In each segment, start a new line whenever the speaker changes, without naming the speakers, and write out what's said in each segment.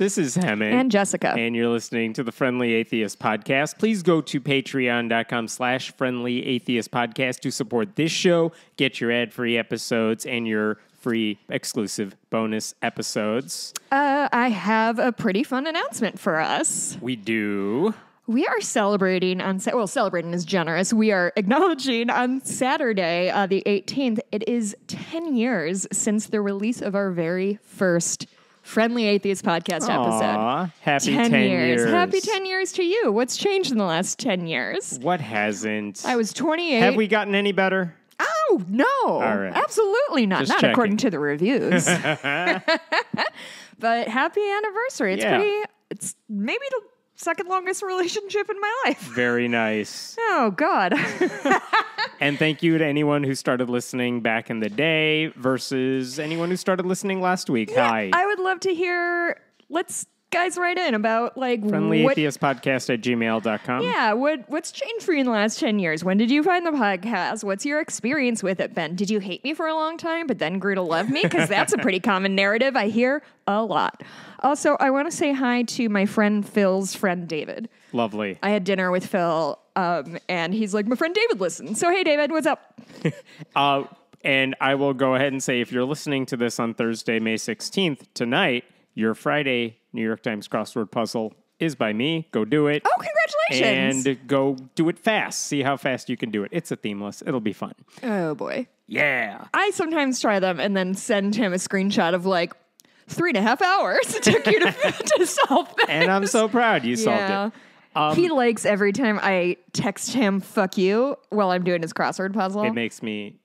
This is Hemming.
And Jessica.
And you're listening to the Friendly Atheist Podcast. Please go to patreon.com/Friendly Atheist Podcast to support this show, get your ad-free episodes, and your free exclusive bonus episodes.
I have a pretty fun announcement for us.
We do.
We are celebrating on, celebrating is generous. We are acknowledging on Saturday, the 18th, it is 10 years since the release of our very first Friendly Atheist Podcast episode.
Happy 10 years.
Happy 10 years to you. What's changed in the last 10 years?
What hasn't?
I was 28.
Have we gotten any better?
Oh, no.
All right.
Absolutely not.
Just
Not
checking.
according to the reviews. But happy anniversary. It's maybe the second longest relationship in my life.
Very nice.
Oh, God.
And thank you to anyone who started listening back in the day versus anyone who started listening last week.
Yeah,
Hi.
I would love to hear, let's guys write in about
friendlyatheistpodcast@gmail.com.
Yeah, what's changed for you in the last 10 years? When did you find the podcast? What's your experience with it been? Did you hate me for a long time, but then grew to love me? Because that's a pretty common narrative I hear a lot. Also, I want to say hi to my friend Phil's friend David.
Lovely.
I had dinner with Phil, and he's like, my friend David listens. So, hey, David, what's up?
And I will go ahead and say, if you're listening to this on Thursday, May 16th, tonight, your Friday New York Times crossword puzzle is by me. Go do it.
Oh, congratulations.
And go do it fast. See how fast you can do it. It's a themeless. It'll be fun.
Oh, boy.
Yeah.
I sometimes try them and then send him a screenshot of 3.5 hours it took you to solve this.
And I'm so proud you solved it.
He likes every time I text him, fuck you, while I'm doing his crossword puzzle.
It makes me,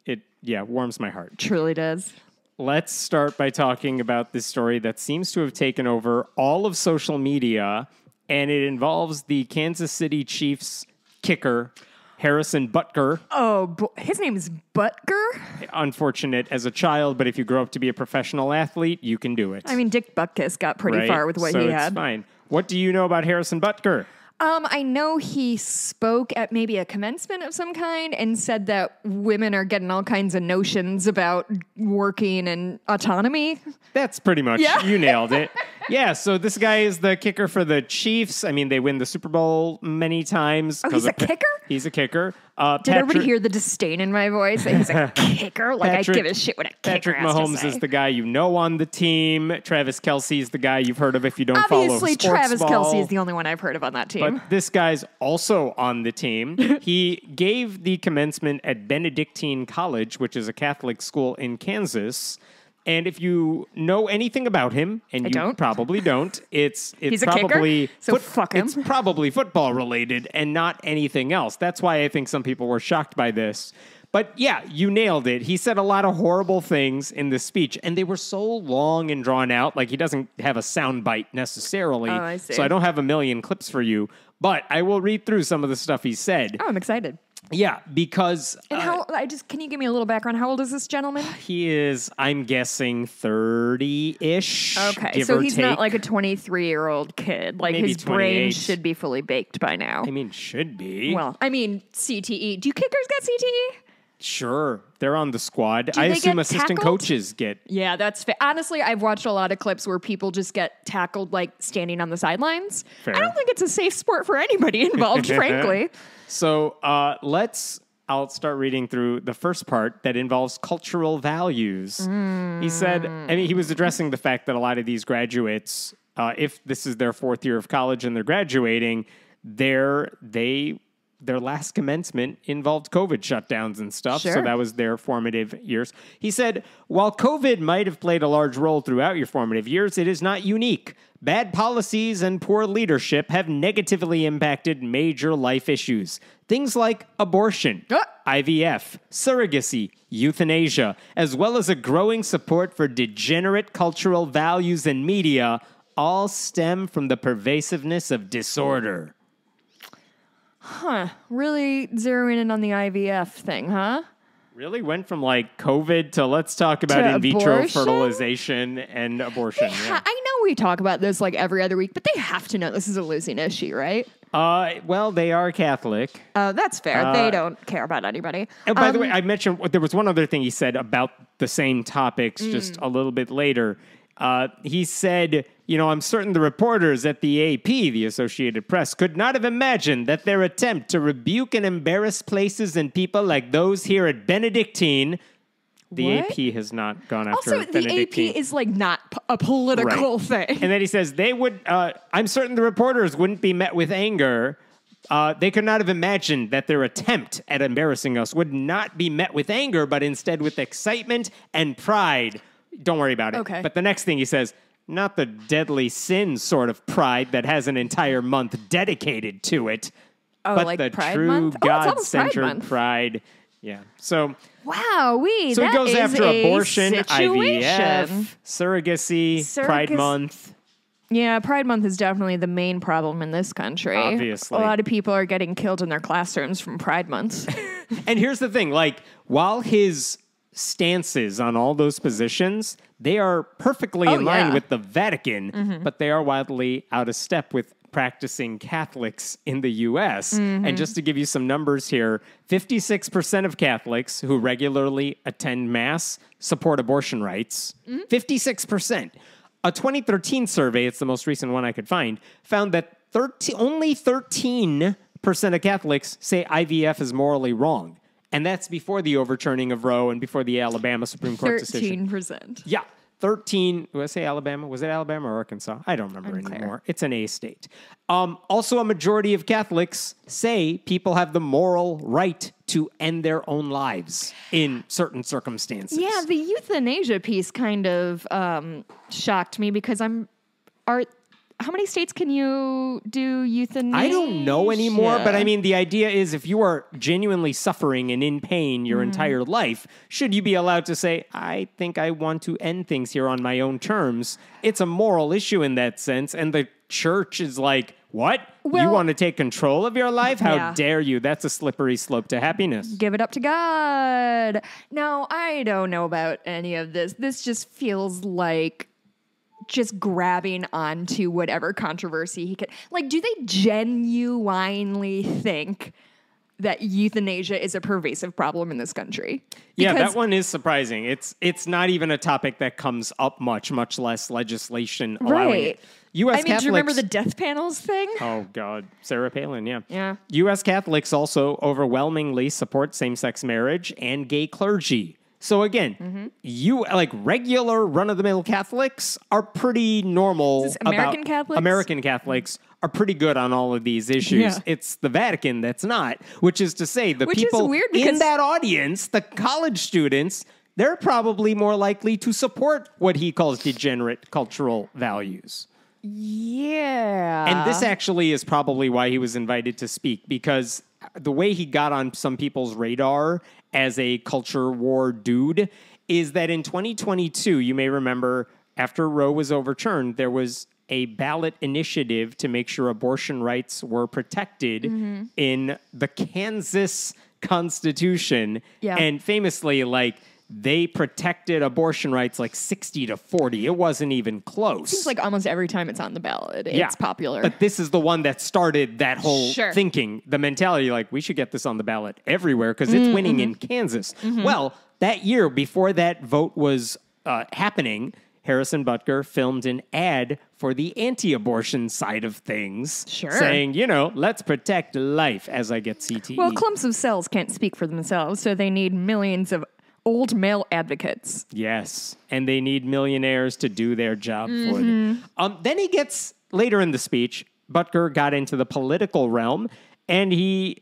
warms my heart.
Truly does.
Let's start by talking about this story that seems to have taken over all of social media, and it involves the Kansas City Chiefs kicker, Harrison Butker.
Oh, his name is Butker?
Unfortunate as a child, but if you grow up to be a professional athlete, you can do it.
I mean, Dick Butkus got pretty far with what he had.
So it's fine. What do you know about Harrison Butker?
I know he spoke at maybe a commencement of some kind and said that women are getting all kinds of notions about working and autonomy.
That's pretty much, you nailed it. Yeah, so this guy is the kicker for the Chiefs. I mean, they win the Super Bowl many times.
Oh, he's a kicker?
He's a kicker.
Did everybody hear the disdain in my voice? That he's a kicker? I give a shit what a kicker
Patrick
has
Mahomes
to say.
is the guy you know on the team. Travis Kelce is the guy you've heard of if you don't
Obviously,
follow sports
Travis
ball.
Kelce is the only one I've heard of on that team.
But this guy's also on the team. He gave the commencement at Benedictine College, which is a Catholic school in Kansas. And if you know anything about him, and you
don't.
Probably don't, it's
He's
probably
a kicker, so fuck him.
It's probably football related and not anything else. That's why I think some people were shocked by this. But yeah, you nailed it. He said a lot of horrible things in this speech, and they were so long and drawn out. He doesn't have a soundbite necessarily.
Oh, I see.
So I don't have a million clips for you, but I will read through some of the stuff he said.
Oh, I'm excited.
Yeah, because
And can you give me a little background? How old is this gentleman?
he is, I'm guessing, 30-ish.
Okay, so he's not like a 23-year-old kid.
Maybe
His brain
28.
should be fully baked by now.
I mean, should be.
Well, I mean, CTE. Do kickers get CTE?
Sure, they're on the squad.
Do
I
they
assume
get
assistant
tackled?
coaches get.
Yeah, that's fair. Honestly, I've watched a lot of clips where people just get tackled standing on the sidelines.
Fair.
I don't think it's a safe sport for anybody involved, frankly.
So I'll start reading through the first part that involves cultural values. He said, he was addressing the fact that a lot of these graduates, if this is their fourth year of college and they're graduating, their last commencement involved COVID shutdowns and stuff.
Sure.
So that was their formative years. He said, while COVID might have played a large role throughout your formative years, it is not unique. Bad policies and poor leadership have negatively impacted major life issues. Things like abortion, IVF, surrogacy, euthanasia, as well as a growing support for degenerate cultural values and media, all stem from the pervasiveness of disorder.
Huh. Really zeroing in on the IVF thing, huh?
Really went from COVID to let's talk about
To
in vitro
abortion?
fertilization and abortion. Yeah.
I know we talk about this every other week, but they have to know this is a losing issue, right?
Well, they are Catholic.
That's fair. They don't care about anybody.
And by the way, I mentioned there was one other thing he said about the same topics just a little bit later. He said I'm certain the reporters at the AP, the Associated Press, could not have imagined that their attempt to rebuke and embarrass places and people like those here at Benedictine. The
What?
AP has not gone after
Also, the
Benedictine.
AP is like not a political thing.
And then he says, I'm certain the reporters wouldn't be met with anger. They could not have imagined that their attempt at embarrassing us would not be met with anger, but instead with excitement and pride. Don't worry about it.
Okay.
But the next thing he says, not the deadly sin sort of pride that has an entire month dedicated to it, but
like
the
Pride
true
Month? Oh, it's almost Pride
God-centered
Month.
pride. Yeah. So
Wow,
so he goes after abortion,
situation.
IVF, surrogacy, Pride Month.
Yeah, Pride Month is definitely the main problem in this country.
Obviously.
A lot of people are getting killed in their classrooms from Pride Months.
And here's the thing, while his stances on all those positions, they are perfectly in line with the Vatican, but they are wildly out of step with practicing Catholics in the U.S. And just to give you some numbers here, 56% of Catholics who regularly attend Mass support abortion rights. 56%. A 2013 survey, it's the most recent one I could find, found that only 13% of Catholics say IVF is morally wrong. And that's before the overturning of Roe and before the Alabama Supreme Court decision.
13%.
Yeah. 13, did I say Alabama? Was it Alabama or Arkansas? I don't remember
Unclear.
anymore. It's an A state. Also, a majority of Catholics say people have the moral right to end their own lives in certain circumstances.
Yeah, the euthanasia piece kind of shocked me because how many states can you do euthanasia?
I don't know anymore, but I mean, the idea is if you are genuinely suffering and in pain your entire life, should you be allowed to say, I think I want to end things here on my own terms? It's a moral issue in that sense, and the church is like, what?
Well,
you want to take control of your life? How
yeah.
dare you? That's a slippery slope to happiness.
Give it up to God. Now, I don't know about any of this. This just feels like just grabbing onto whatever controversy he could. Like, do they genuinely think that euthanasia is a pervasive problem in this country?
Yeah,
Because-
that one is surprising. It's not even a topic that comes up much less legislation allowing
Right.
it. U.S.
I mean,
Catholics,
do you remember the death panels thing?
Oh, God. Sarah Palin, yeah.
Yeah.
U.S. Catholics also overwhelmingly support same-sex marriage and gay clergy. So again, regular run-of-the-mill Catholics are pretty normal.
Is this American Catholics?
American Catholics are pretty good on all of these issues.
Yeah.
It's the Vatican that's not, which is to say the
Which is
people
weird
in
because-
that audience, the college students, they're probably more likely to support what he calls degenerate cultural values.
Yeah.
And this actually is probably why he was invited to speak, because the way he got on some people's radar as a culture war dude is that in 2022, you may remember, after Roe was overturned, there was a ballot initiative to make sure abortion rights were protected in the Kansas Constitution.
Yeah.
And famously, they protected abortion rights 60-40. It wasn't even close.
Seems like almost every time it's on the ballot, it's popular.
But this is the one that started that whole
Sure.
thinking, the mentality, we should get this on the ballot everywhere because it's winning in Kansas. Well, that year, before that vote was happening, Harrison Butker filmed an ad for the anti-abortion side of things,
Sure.
saying, let's protect life as I get CTE.
Well, clumps of cells can't speak for themselves, so they need millions of old male advocates.
Yes, and they need millionaires to do their job for them. Then he gets, later in the speech, Butker got into the political realm, and he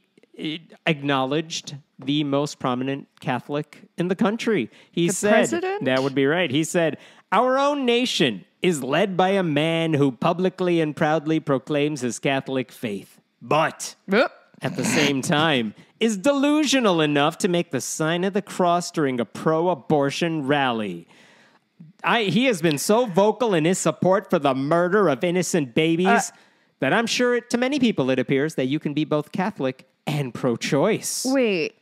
acknowledged the most prominent Catholic in the country. He said,
president?
That would be right. He said, our own nation is led by a man who publicly and proudly proclaims his Catholic faith, but at the same time is delusional enough to make the sign of the cross during a pro-abortion rally. He has been so vocal in his support for the murder of innocent babies that I'm sure to many people it appears that you can be both Catholic and pro-choice.
Wait,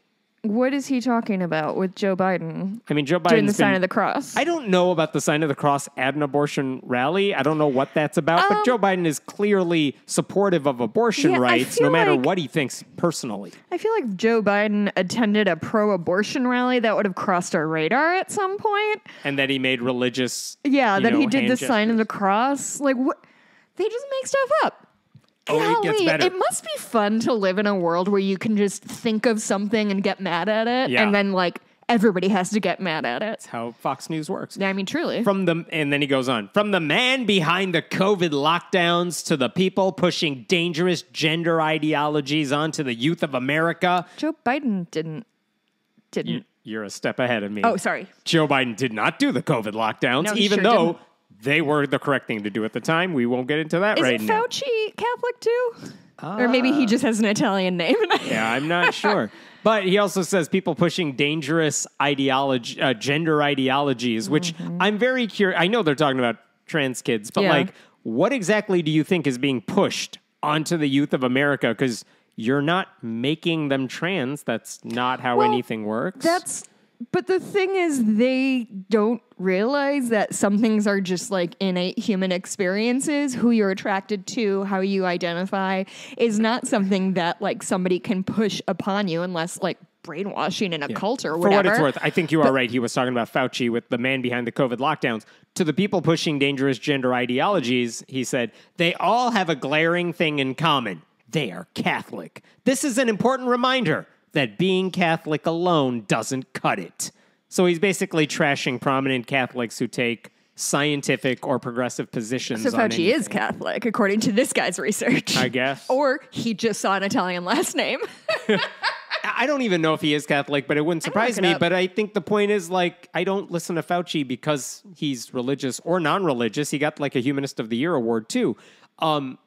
What is he talking about with Joe Biden?
I mean, Joe Biden's
doing the sign of the cross.
I don't know about the sign of the cross at an abortion rally. I don't know what that's about, but Joe Biden is clearly supportive of abortion rights, no matter what he thinks personally.
I feel like Joe Biden attended a pro-abortion rally that would have crossed our radar at some point.
And that he made religious,
that he did the sign of the cross. Like, what? They just make stuff up.
Oh, it gets better.
It must be fun to live in a world where you can just think of something and get mad at it, and then like everybody has to get mad at it.
That's how Fox News works.
I mean, truly.
And then he goes on, from the man behind the COVID lockdowns to the people pushing dangerous gender ideologies onto the youth of America.
Joe Biden didn't.
You're a step ahead of me.
Oh, sorry.
Joe Biden did not do the COVID lockdowns,
No,
even
sure
though
didn't.
they were the correct thing to do at the time. We won't get into that right now.
Is Fauci Catholic too? Or maybe he just has an Italian name.
Yeah, I'm not sure. But he also says people pushing dangerous gender ideologies, which I'm very curious. I know they're talking about trans kids, but like, what exactly do you think is being pushed onto the youth of America? Because you're not making them trans. That's not how anything works.
But the thing is, they don't realize that some things are just like innate human experiences. Who you're attracted to, how you identify, is not something that like somebody can push upon you unless like brainwashing in a cult or whatever.
For what it's worth, I think you are right. He was talking about Fauci with the man behind the COVID lockdowns. To the people pushing dangerous gender ideologies, he said, they all have a glaring thing in common. They are Catholic. This is an important reminder that being Catholic alone doesn't cut it. So he's basically trashing prominent Catholics who take scientific or progressive positions.
So
on
Fauci is Catholic, according to this guy's research.
I guess.
Or he just saw an Italian last name.
I don't even know if he is Catholic, but it wouldn't surprise me. But I think the point is, like, I don't listen to Fauci because he's religious or non-religious. He got, like, a Humanist of the Year award, too.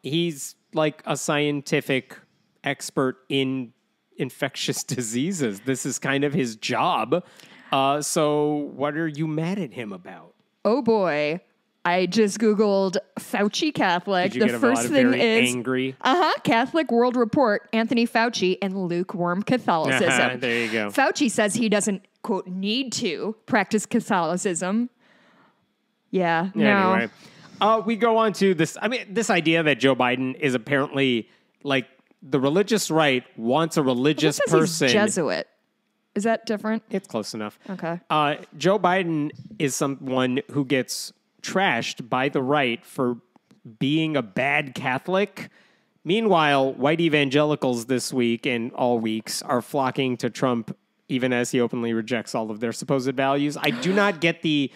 He's, like, a scientific expert in infectious diseases. This is kind of his job. So what are you mad at him about?
Oh boy. I just Googled Fauci Catholic.
Did you get
first thing is
angry.
Catholic World Report, Anthony Fauci and lukewarm Catholicism.
There you go.
Fauci says he doesn't, quote, need to practice Catholicism. Yeah, no.
Anyway, we go on to this. I mean, this idea that Joe Biden is apparently like the religious right wants a religious person.
He's Jesuit. Is that different?
It's close enough.
Okay.
Joe Biden is someone who gets trashed by the right for being a bad Catholic. Meanwhile, white evangelicals this week and all weeks are flocking to Trump, even as he openly rejects all of their supposed values. I do not get the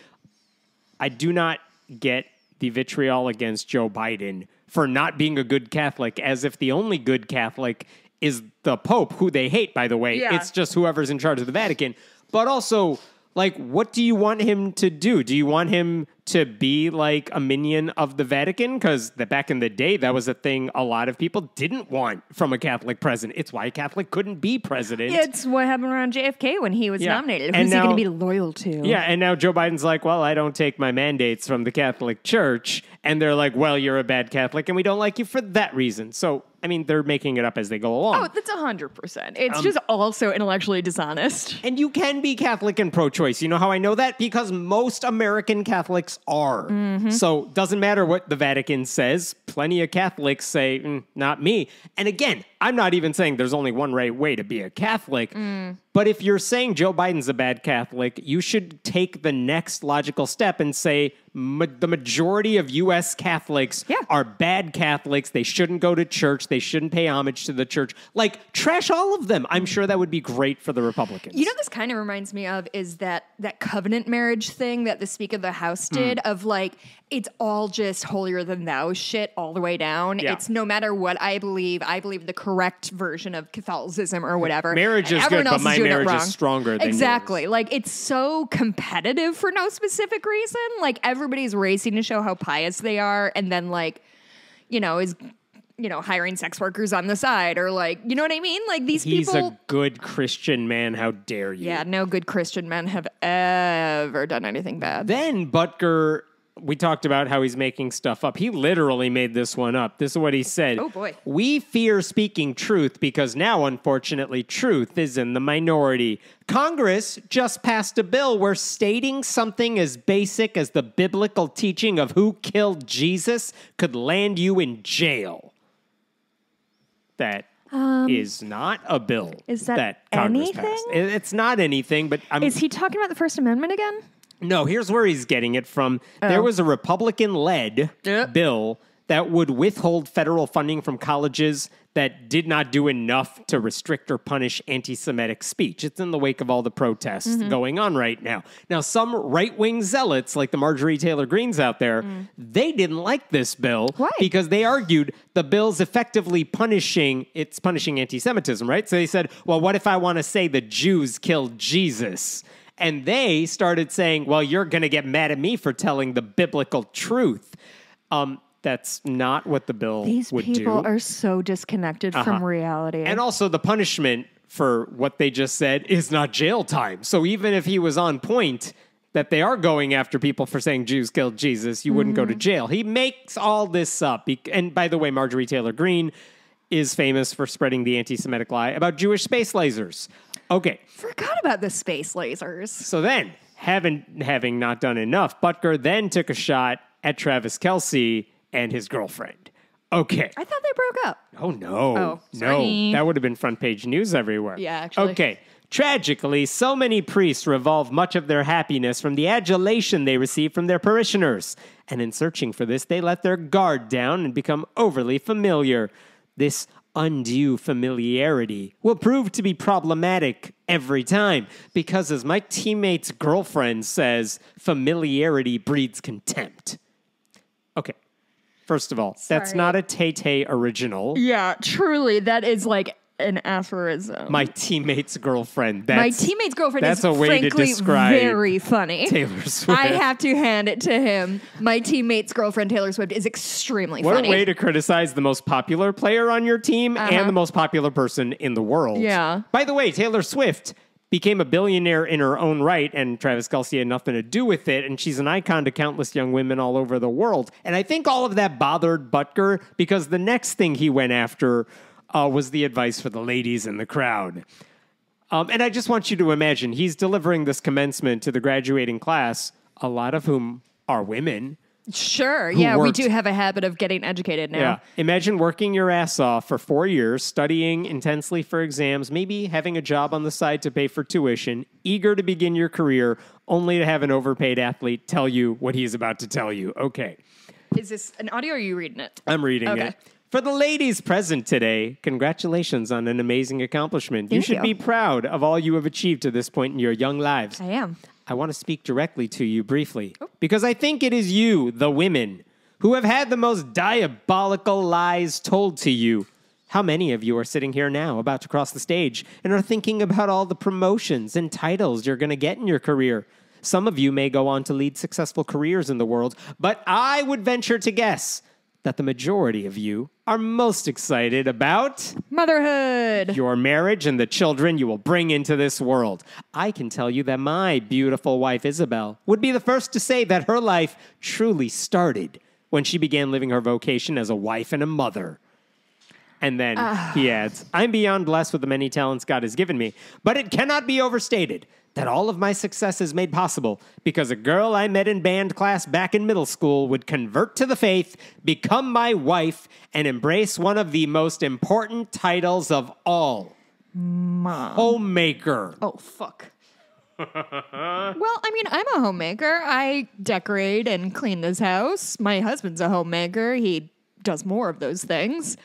vitriol against Joe Biden for not being a good Catholic, as if the only good Catholic is the Pope, who they hate, by the way.
Yeah.
It's just whoever's in charge of the Vatican. But also, like, what do you want him to do? Do you want him to be like a minion of the Vatican? Because back in the day, that was a thing a lot of people didn't want from a Catholic president. It's why a Catholic couldn't be president.
It's what happened around JFK when he was nominated.
And
Who's he going to be loyal to?
Yeah, and now Joe Biden's like, well, I don't take my mandates from the Catholic Church. And they're like, well, you're a bad Catholic, and we don't like you for that reason. So, I mean, they're making it up as they go along.
Oh, that's 100%. It's just also intellectually dishonest.
And you can be Catholic and pro-choice. You know how I know that? Because most American Catholics are. Mm-hmm. So doesn't matter what the Vatican says. Plenty of Catholics say, not me. And again, I'm not even saying there's only one right way to be a Catholic. But if you're saying Joe Biden's a bad Catholic, you should take the next logical step and say the majority of U.S. Catholics are bad Catholics. They shouldn't go to church. They shouldn't pay homage to the church. Like, trash all of them. I'm sure that would be great for the Republicans.
You know, this kind of reminds me of is that covenant marriage thing that the Speaker of the House did of like, it's all just holier than thou shit all the way down. Yeah. It's no matter what I believe the correct version of Catholicism or whatever.
Marriage is good, but my marriage is stronger than
exactly.
yours.
Like, it's so competitive for no specific reason. Like, everybody's racing to show how pious they are, and then, like, hiring sex workers on the side, or like, you know what I mean? Like, these people.
He's a good Christian man. How dare you?
Yeah, no good Christian men have ever done anything bad.
Then Butker we talked about how he's making stuff up. He literally made this one up. This is what he said.
Oh, boy.
We fear speaking truth because now, unfortunately, truth is in the minority. Congress just passed a bill where stating something as basic as the biblical teaching of who killed Jesus could land you in jail. That is not a bill.
Is that
Congress
anything?
passed. It's not anything, but
Is he talking about the First Amendment again?
No, here's where he's getting it from. There was a Republican-led bill that would withhold federal funding from colleges that did not do enough to restrict or punish anti-Semitic speech. It's in the wake of all the protests going on right now. Now, some right-wing zealots, like the Marjorie Taylor Greenes out there, they didn't like this bill.
Why?
Because they argued the bill's effectively punishing anti-Semitism, right? So they said, well, what if I want to say the Jews killed Jesus? And they started saying, well, you're going to get mad at me for telling the biblical truth. That's not what the bill would do.
These people are so disconnected from reality.
And also the punishment for what they just said is not jail time. So even if he was on point that they are going after people for saying Jews killed Jesus, you wouldn't go to jail. He makes all this up. And by the way, Marjorie Taylor Greene is famous for spreading the anti-Semitic lie about Jewish space lasers. Okay.
Forgot about the space lasers.
So then, having not done enough, Butker then took a shot at Travis Kelce and his girlfriend. Okay.
I thought they broke up.
Oh, no.
Oh,
no.
sorry.
That would have been front page news everywhere.
Yeah, actually.
Okay. Tragically, so many priests revolve much of their happiness from the adulation they receive from their parishioners. And in searching for this, they let their guard down and become overly familiar. This undue familiarity will prove to be problematic every time because, as my teammate's girlfriend says, familiarity breeds contempt. Okay. First of all, that's not a Tay-Tay original.
Yeah, truly. That is like an aphorism.
My teammate's girlfriend.
My teammate's girlfriend
that's
is
a way
frankly
to describe
very funny.
Taylor Swift.
I have to hand it to him. My teammate's girlfriend, Taylor Swift, is extremely
What
funny.
a way to criticize the most popular player on your team and the most popular person in the world.
Yeah.
By the way, Taylor Swift became a billionaire in her own right, and Travis Kelce had nothing to do with it, and she's an icon to countless young women all over the world. And I think all of that bothered Butker because the next thing he went after was the advice for the ladies in the crowd. And I just want you to imagine, he's delivering this commencement to the graduating class, a lot of whom are women.
Sure, yeah, we
worked-
do have a habit of getting educated now.
Yeah. Imagine working your ass off for 4 years, studying intensely for exams, maybe having a job on the side to pay for tuition, eager to begin your career, only to have an overpaid athlete tell you what he's about to tell you. Okay.
Is this an audio or are you reading it?
I'm reading it. For the ladies present today, congratulations on an amazing accomplishment. You should be proud of all you have achieved to this point in your young lives.
I am.
I want to speak directly to you briefly because I think it is you, the women, who have had the most diabolical lies told to you. How many of you are sitting here now about to cross the stage and are thinking about all the promotions and titles you're going to get in your career? Some of you may go on to lead successful careers in the world, but I would venture to guess that the majority of you are most excited about
Motherhood.
your marriage and the children you will bring into this world. I can tell you that my beautiful wife, Isabel, would be the first to say that her life truly started when she began living her vocation as a wife and a mother. And then he adds, I'm beyond blessed with the many talents God has given me, but it cannot be overstated that all of my success is made possible because a girl I met in band class back in middle school would convert to the faith, become my wife, and embrace one of the most important titles of all.
Mom.
Homemaker.
Oh, fuck. Well, I mean, I'm a homemaker. I decorate and clean this house. My husband's a homemaker. He does more of those things.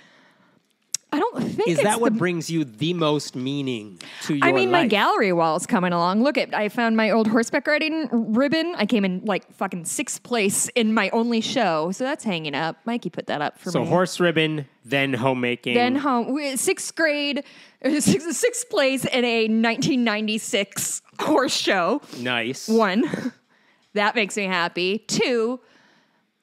I don't think
Is that what brings you the most meaning to your life?
I mean, my gallery wall's coming along. Look, I found my old horseback riding ribbon. I came in like fucking 6th place in my only show. So that's hanging up. Mikey put that up for me.
So horse ribbon, then homemaking.
Then 6th grade, 6th place in a 1996 horse show.
Nice.
1, that makes me happy. 2,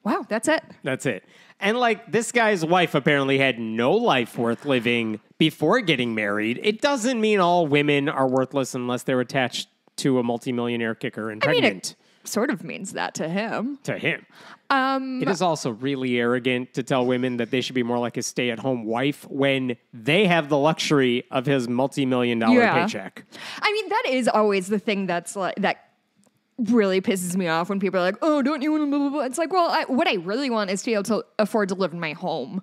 wow, that's it.
That's it. And like this guy's wife apparently had no life worth living before getting married. It doesn't mean all women are worthless unless they're attached to a multimillionaire kicker and pregnant.
sort of means that to him.
To him. It is also really arrogant to tell women that they should be more like a stay-at-home wife when they have the luxury of his multi-million-dollar paycheck.
I mean, that is always the thing that's like that really pisses me off when people are like, "Oh, don't you want to blah, blah, blah." It's like, well, what I really want is to be able to afford to live in my home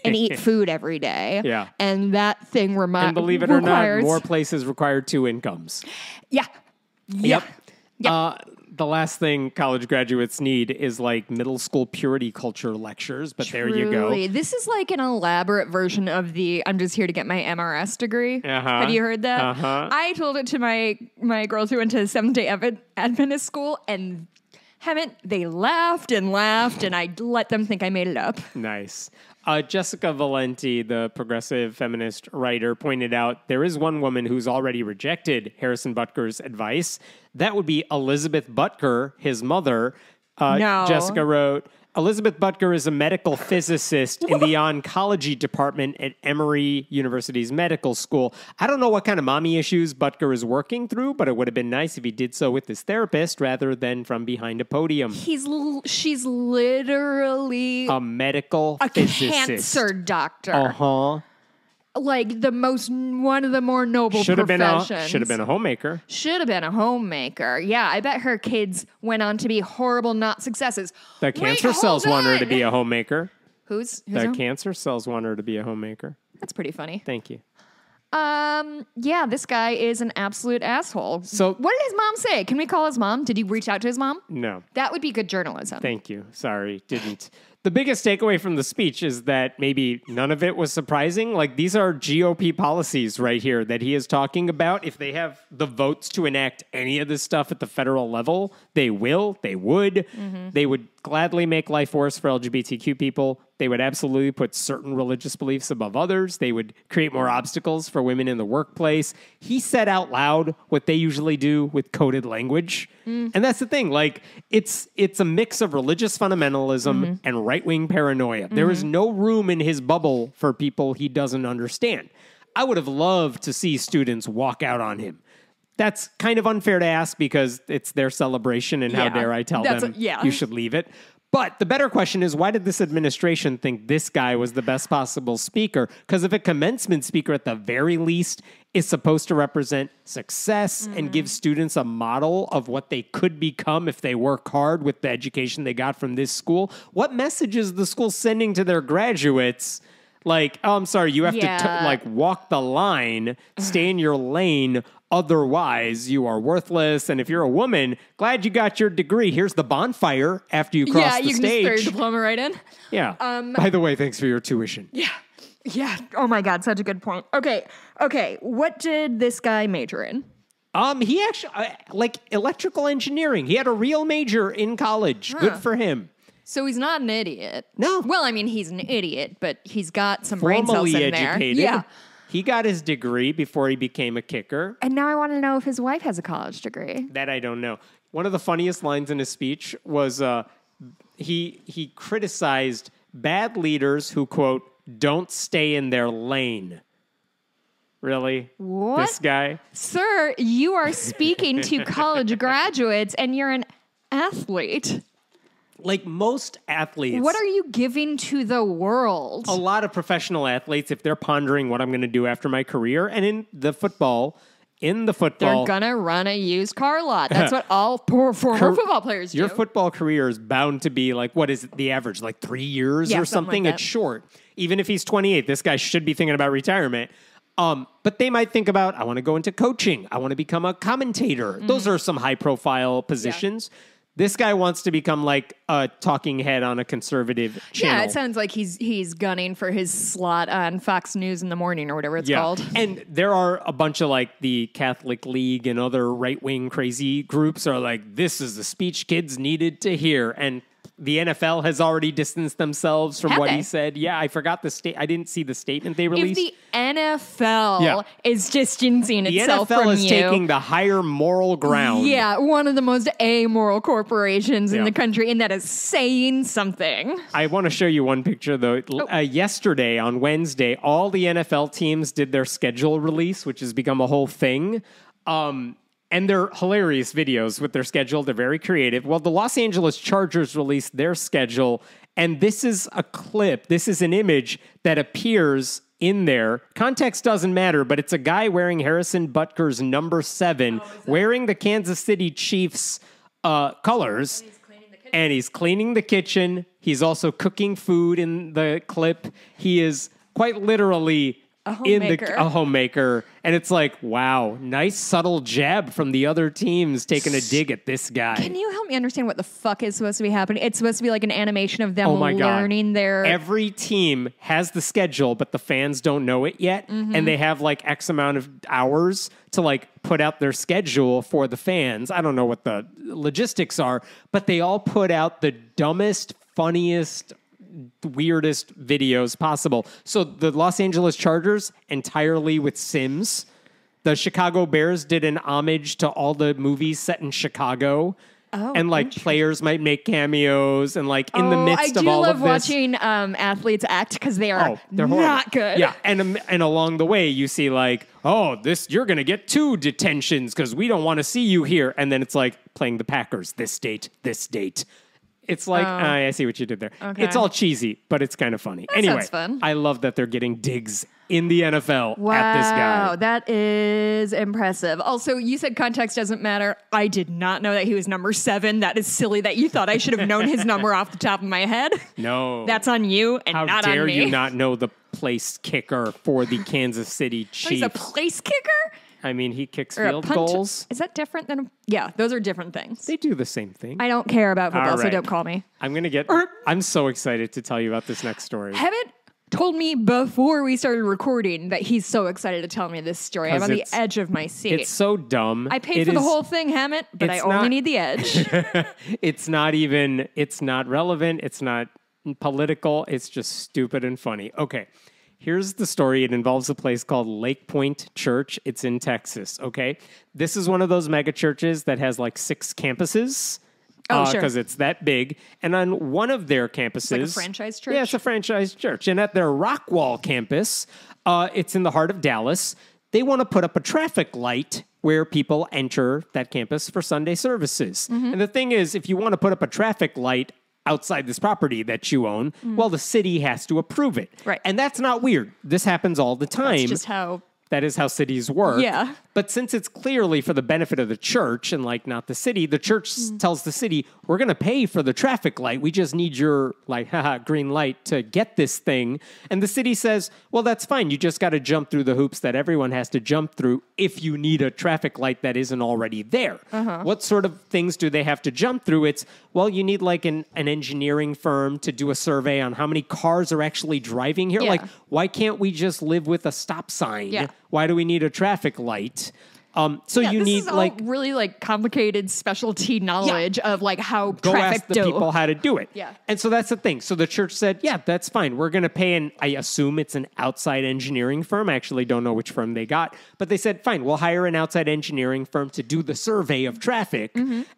and eat food every day.
Yeah.
And that thing
and believe it or not, more places require 2 incomes.
Yeah.
Yep. The last thing college graduates need is like middle school purity culture lectures, but there you go.
This is like an elaborate version of the I'm just here to get my MRS degree. Have you heard that? I told it to my girls who went to Seventh-day Adventist school, and they laughed and laughed, and I let them think I made it up.
Nice. Jessica Valenti, the progressive feminist writer, pointed out there is one woman who's already rejected Harrison Butker's advice. That would be Elizabeth Butker, his mother.
No.
Jessica wrote, Elizabeth Butker is a medical physicist in the oncology department at Emory University's medical school. I don't know what kind of mommy issues Butker is working through, but it would have been nice if he did so with his therapist rather than from behind a podium.
She's literally
a medical
a
physicist.
Cancer doctor.
Like
one of the more noble professions.
Should have been a homemaker.
Should have been a homemaker. Yeah, I bet her kids went on to be horrible not successes.
The cancer cells want her to be a homemaker.
Who's
the cancer cells want her to be a homemaker.
That's pretty funny.
Thank you.
Yeah, this guy is an absolute asshole.
So
what did his mom say? Can we call his mom? Did he reach out to his mom?
No.
That would be good journalism.
Thank you. Sorry, didn't. The biggest takeaway from the speech is that maybe none of it was surprising. Like, these are GOP policies right here that he is talking about. If they have the votes to enact any of this stuff at the federal level, they will, they would. Mm-hmm. They would gladly make life worse for LGBTQ people. They would absolutely put certain religious beliefs above others. They would create more obstacles for women in the workplace. He said out loud what they usually do with coded language. And that's the thing. Like, it's a mix of religious fundamentalism and right-wing paranoia. There is no room in his bubble for people he doesn't understand. I would have loved to see students walk out on him. That's kind of unfair to ask because it's their celebration, and how dare I tell them you should leave it. But the better question is, why did this administration think this guy was the best possible speaker? Because if a commencement speaker, at the very least, is supposed to represent success and give students a model of what they could become if they work hard with the education they got from this school, what message is the school sending to their graduates? Like, oh, I'm sorry, you have to walk the line, stay in your lane, otherwise you are worthless. And if you're a woman, glad you got your degree. Here's the bonfire after you cross the stage. Yeah, you can just throw your
diploma right in.
Yeah. By the way, thanks for your tuition.
Yeah. Yeah. Oh my God, such a good point. Okay. What did this guy major in?
He actually, electrical engineering. He had a real major in college. Good for him.
So he's not an idiot.
No.
Well, I mean, he's an idiot, but he's got some brain cells in
educated.
There. Yeah.
He got his degree before he became a kicker.
And now I want to know if his wife has a college degree.
That I don't know. One of the funniest lines in his speech was he criticized bad leaders who, quote, don't stay in their lane. Really?
What?
This guy?
Sir, you are speaking to college graduates and you're an athlete.
Like most athletes.
What are you giving to the world?
A lot of professional athletes, if they're pondering what I'm going to do after my career, and in the football, they're
going to run a used car lot. That's what all former football players do.
Your football career is bound to be like, what is the average? Like 3 years or something? Like it's short. Even if he's 28, this guy should be thinking about retirement. But they might think about, I want to go into coaching. I want to become a commentator. Those are some high profile positions. Yeah. This guy wants to become like a talking head on a conservative channel.
Yeah, it sounds like he's gunning for his slot on Fox News in the morning or whatever it's called.
And there are a bunch of like the Catholic League and other right-wing crazy groups are like, this is the speech kids needed to hear. And the NFL has already distanced themselves from what he said. Yeah, I forgot I didn't see the statement they released.
If the NFL is distancing itself from you.
The NFL is taking the higher moral ground.
Yeah, one of the most amoral corporations in the country, and that is saying something.
I want to show you one picture, though. Yesterday, on Wednesday, all the NFL teams did their schedule release, which has become a whole thing. And they're hilarious videos with their schedule. They're very creative. Well, the Los Angeles Chargers released their schedule, and this is a clip. This is an image that appears in there. Context doesn't matter, but it's a guy wearing Harrison Butker's number 7, wearing the Kansas City Chiefs colors, and he's cleaning the kitchen. He's also cooking food in the clip. He is quite literally a homemaker. And it's like, wow, nice subtle jab from the other teams taking a dig at this guy.
Can you help me understand what the fuck is supposed to be happening? It's supposed to be like an animation of them learning their...
Every team has the schedule, but the fans don't know it yet. And they have like X amount of hours to like put out their schedule for the fans. I don't know what the logistics are, but they all put out the dumbest, funniest, weirdest videos possible. So the Los Angeles Chargers entirely with Sims. The Chicago Bears did an homage to all the movies set in Chicago. And like players might make cameos and like in the midst of all of this.
I do love watching athletes act because they are not good.
Yeah, and along the way you see like, you're going to get 2 detentions because we don't want to see you here. And then it's like playing the Packers, this date. It's like, I see what you did there. Okay. It's all cheesy, but it's kind of funny.
That
anyway,
sounds fun.
I love that they're getting digs in the NFL at this guy.
Wow, that is impressive. Also, you said context doesn't matter. I did not know that he was number 7. That is silly that you thought I should have known his number off the top of my head.
No.
That's on you and not on me.
How dare you not know the place kicker for the Kansas City Chiefs?
He's a place kicker?
I mean, he kicks field goals.
Is that different than... Yeah, those are different things.
They do the same thing.
I don't care about football, so don't call me.
I'm so excited to tell you about this next story.
Hammett told me before we started recording that he's so excited to tell me this story. I'm on the edge of my seat.
It's so dumb.
I paid for the whole thing, Hammett, but I only need the edge.
It's not relevant. It's not political. It's just stupid and funny. Okay. Here's the story. It involves a place called Lake Point Church. It's in Texas, okay? This is one of those mega churches that has like 6 campuses.
Sure.
Because it's that big. And on one of their campuses... It's
like a franchise church?
Yeah, it's a franchise church. And at their Rockwall campus, it's in the heart of Dallas, they want to put up a traffic light where people enter that campus for Sunday services. And the thing is, if you want to put up a traffic light outside this property that you own, well, the city has to approve it.
Right.
And that's not weird. This happens all the time.
That's just how...
That is how cities work.
Yeah.
But since it's clearly for the benefit of the church and like not the city, the church tells the city, we're going to pay for the traffic light. We just need your like, green light to get this thing. And the city says, well, that's fine. You just got to jump through the hoops that everyone has to jump through if you need a traffic light that isn't already there. What sort of things do they have to jump through? It's, well, you need like an engineering firm to do a survey on how many cars are actually driving here.
Yeah.
Like, why can't we just live with a stop sign?
Yeah.
Why do we need a traffic light? So you
this
need
is all
like
really like complicated specialty knowledge of like how
go
traffic
ask the people how to do it.
Yeah.
And so that's the thing. So the church said, yeah, that's fine. We're going to pay, and I assume it's an outside engineering firm. I actually don't know which firm they got, but they said, fine, we'll hire an outside engineering firm to do the survey of traffic,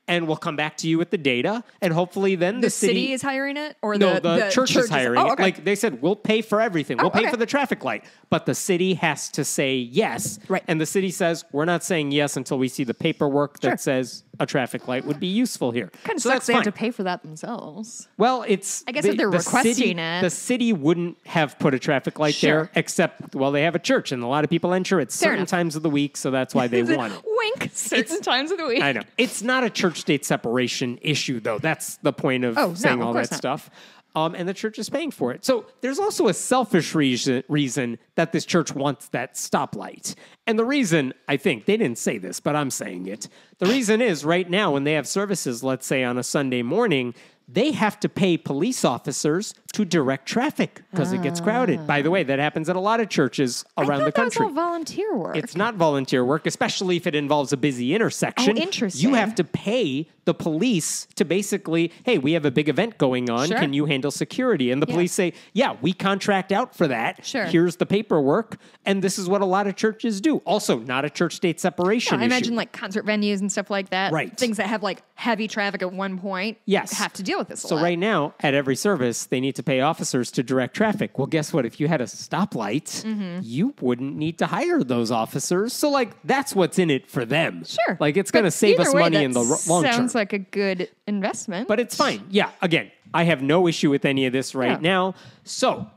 and we'll come back to you with the data, and hopefully then the
city is hiring it, or
the church is hiring it.
Okay.
Like they said, we'll pay for everything. We'll pay for the traffic light, but the city has to say yes.
Right.
And the city says, we're not saying yes until we see the paperwork that says a traffic light would be useful here.
Kind of sucks they have to pay for that themselves.
Well, it's...
I guess if they're requesting it.
The city wouldn't have put a traffic light there, except, well, they have a church, and a lot of people enter at certain times of the week, so that's why they want it.
Wink, certain times of the week.
I know. It's not a church-state separation issue, though. That's the point of saying all that stuff. And the church is paying for it. So there's also a selfish reason that this church wants that stoplight. And the reason, I think, they didn't say this, but I'm saying it. The reason is right now when they have services, let's say on a Sunday morning, they have to pay police officers to direct traffic because it gets crowded. By the way, that happens at a lot of churches around the country.
That was all volunteer work.
It's not volunteer work, especially if it involves a busy intersection.
Oh, interesting.
You have to pay the police to basically, hey, we have a big event going on.
Sure.
Can you handle security? And the police say, yeah, we contract out for that.
Sure.
Here's the paperwork. And this is what a lot of churches do. Also, not a church-state separation issue.
I imagine like concert venues and stuff like that.
Right.
Things that have like heavy traffic at one point.
Yes.
Have to deal with this a
So
lot.
right now, at every service, they need to pay officers to direct traffic. Well, guess what? If you had a stoplight, you wouldn't need to hire those officers. So, like, that's what's in it for them.
Sure.
Like, it's going to save us money in the long term.
Sounds like a good investment.
But it's fine. Yeah, again, I have no issue with any of this right now. So,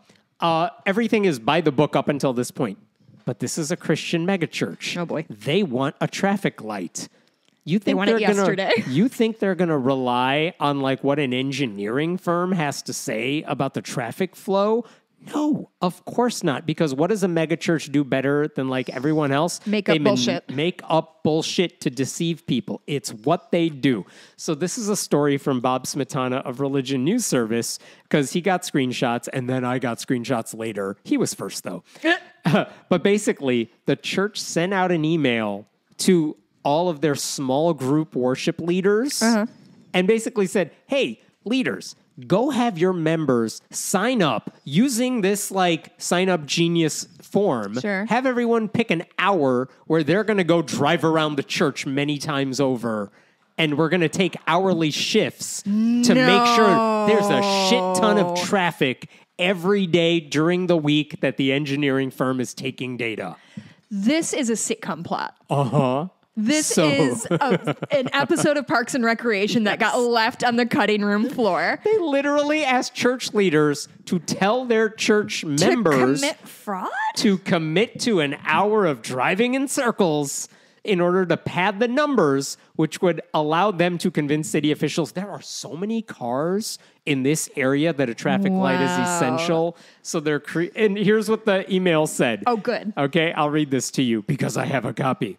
everything is by the book up until this point. But this is a Christian megachurch.
Oh, boy.
They want a traffic light. You think
they want it yesterday.
You think they're going to rely on like what an engineering firm has to say about the traffic flow? No, of course not. Because what does a megachurch do better than like everyone else?
Make up bullshit.
Make up bullshit to deceive people. It's what they do. So this is a story from Bob Smetana of Religion News Service because he got screenshots and then I got screenshots later. He was first though. But basically, the church sent out an email to all of their small group worship leaders and basically said, hey, leaders, go have your members sign up using this like sign up genius form.
Sure.
Have everyone pick an hour where they're going to go drive around the church many times over. And we're going to take hourly shifts to make sure there's a shit ton of traffic every day during the week that the engineering firm is taking data.
This is a sitcom plot.
Uh-huh.
This is an episode of Parks and Recreation that got left on the cutting room floor.
They literally asked church leaders to tell their church members
to commit fraud?
To commit to an hour of driving in circles in order to pad the numbers, which would allow them to convince city officials there are so many cars in this area that a traffic light is essential. So they're and here's what the email said.
Oh, good.
Okay, I'll read this to you because I have a copy.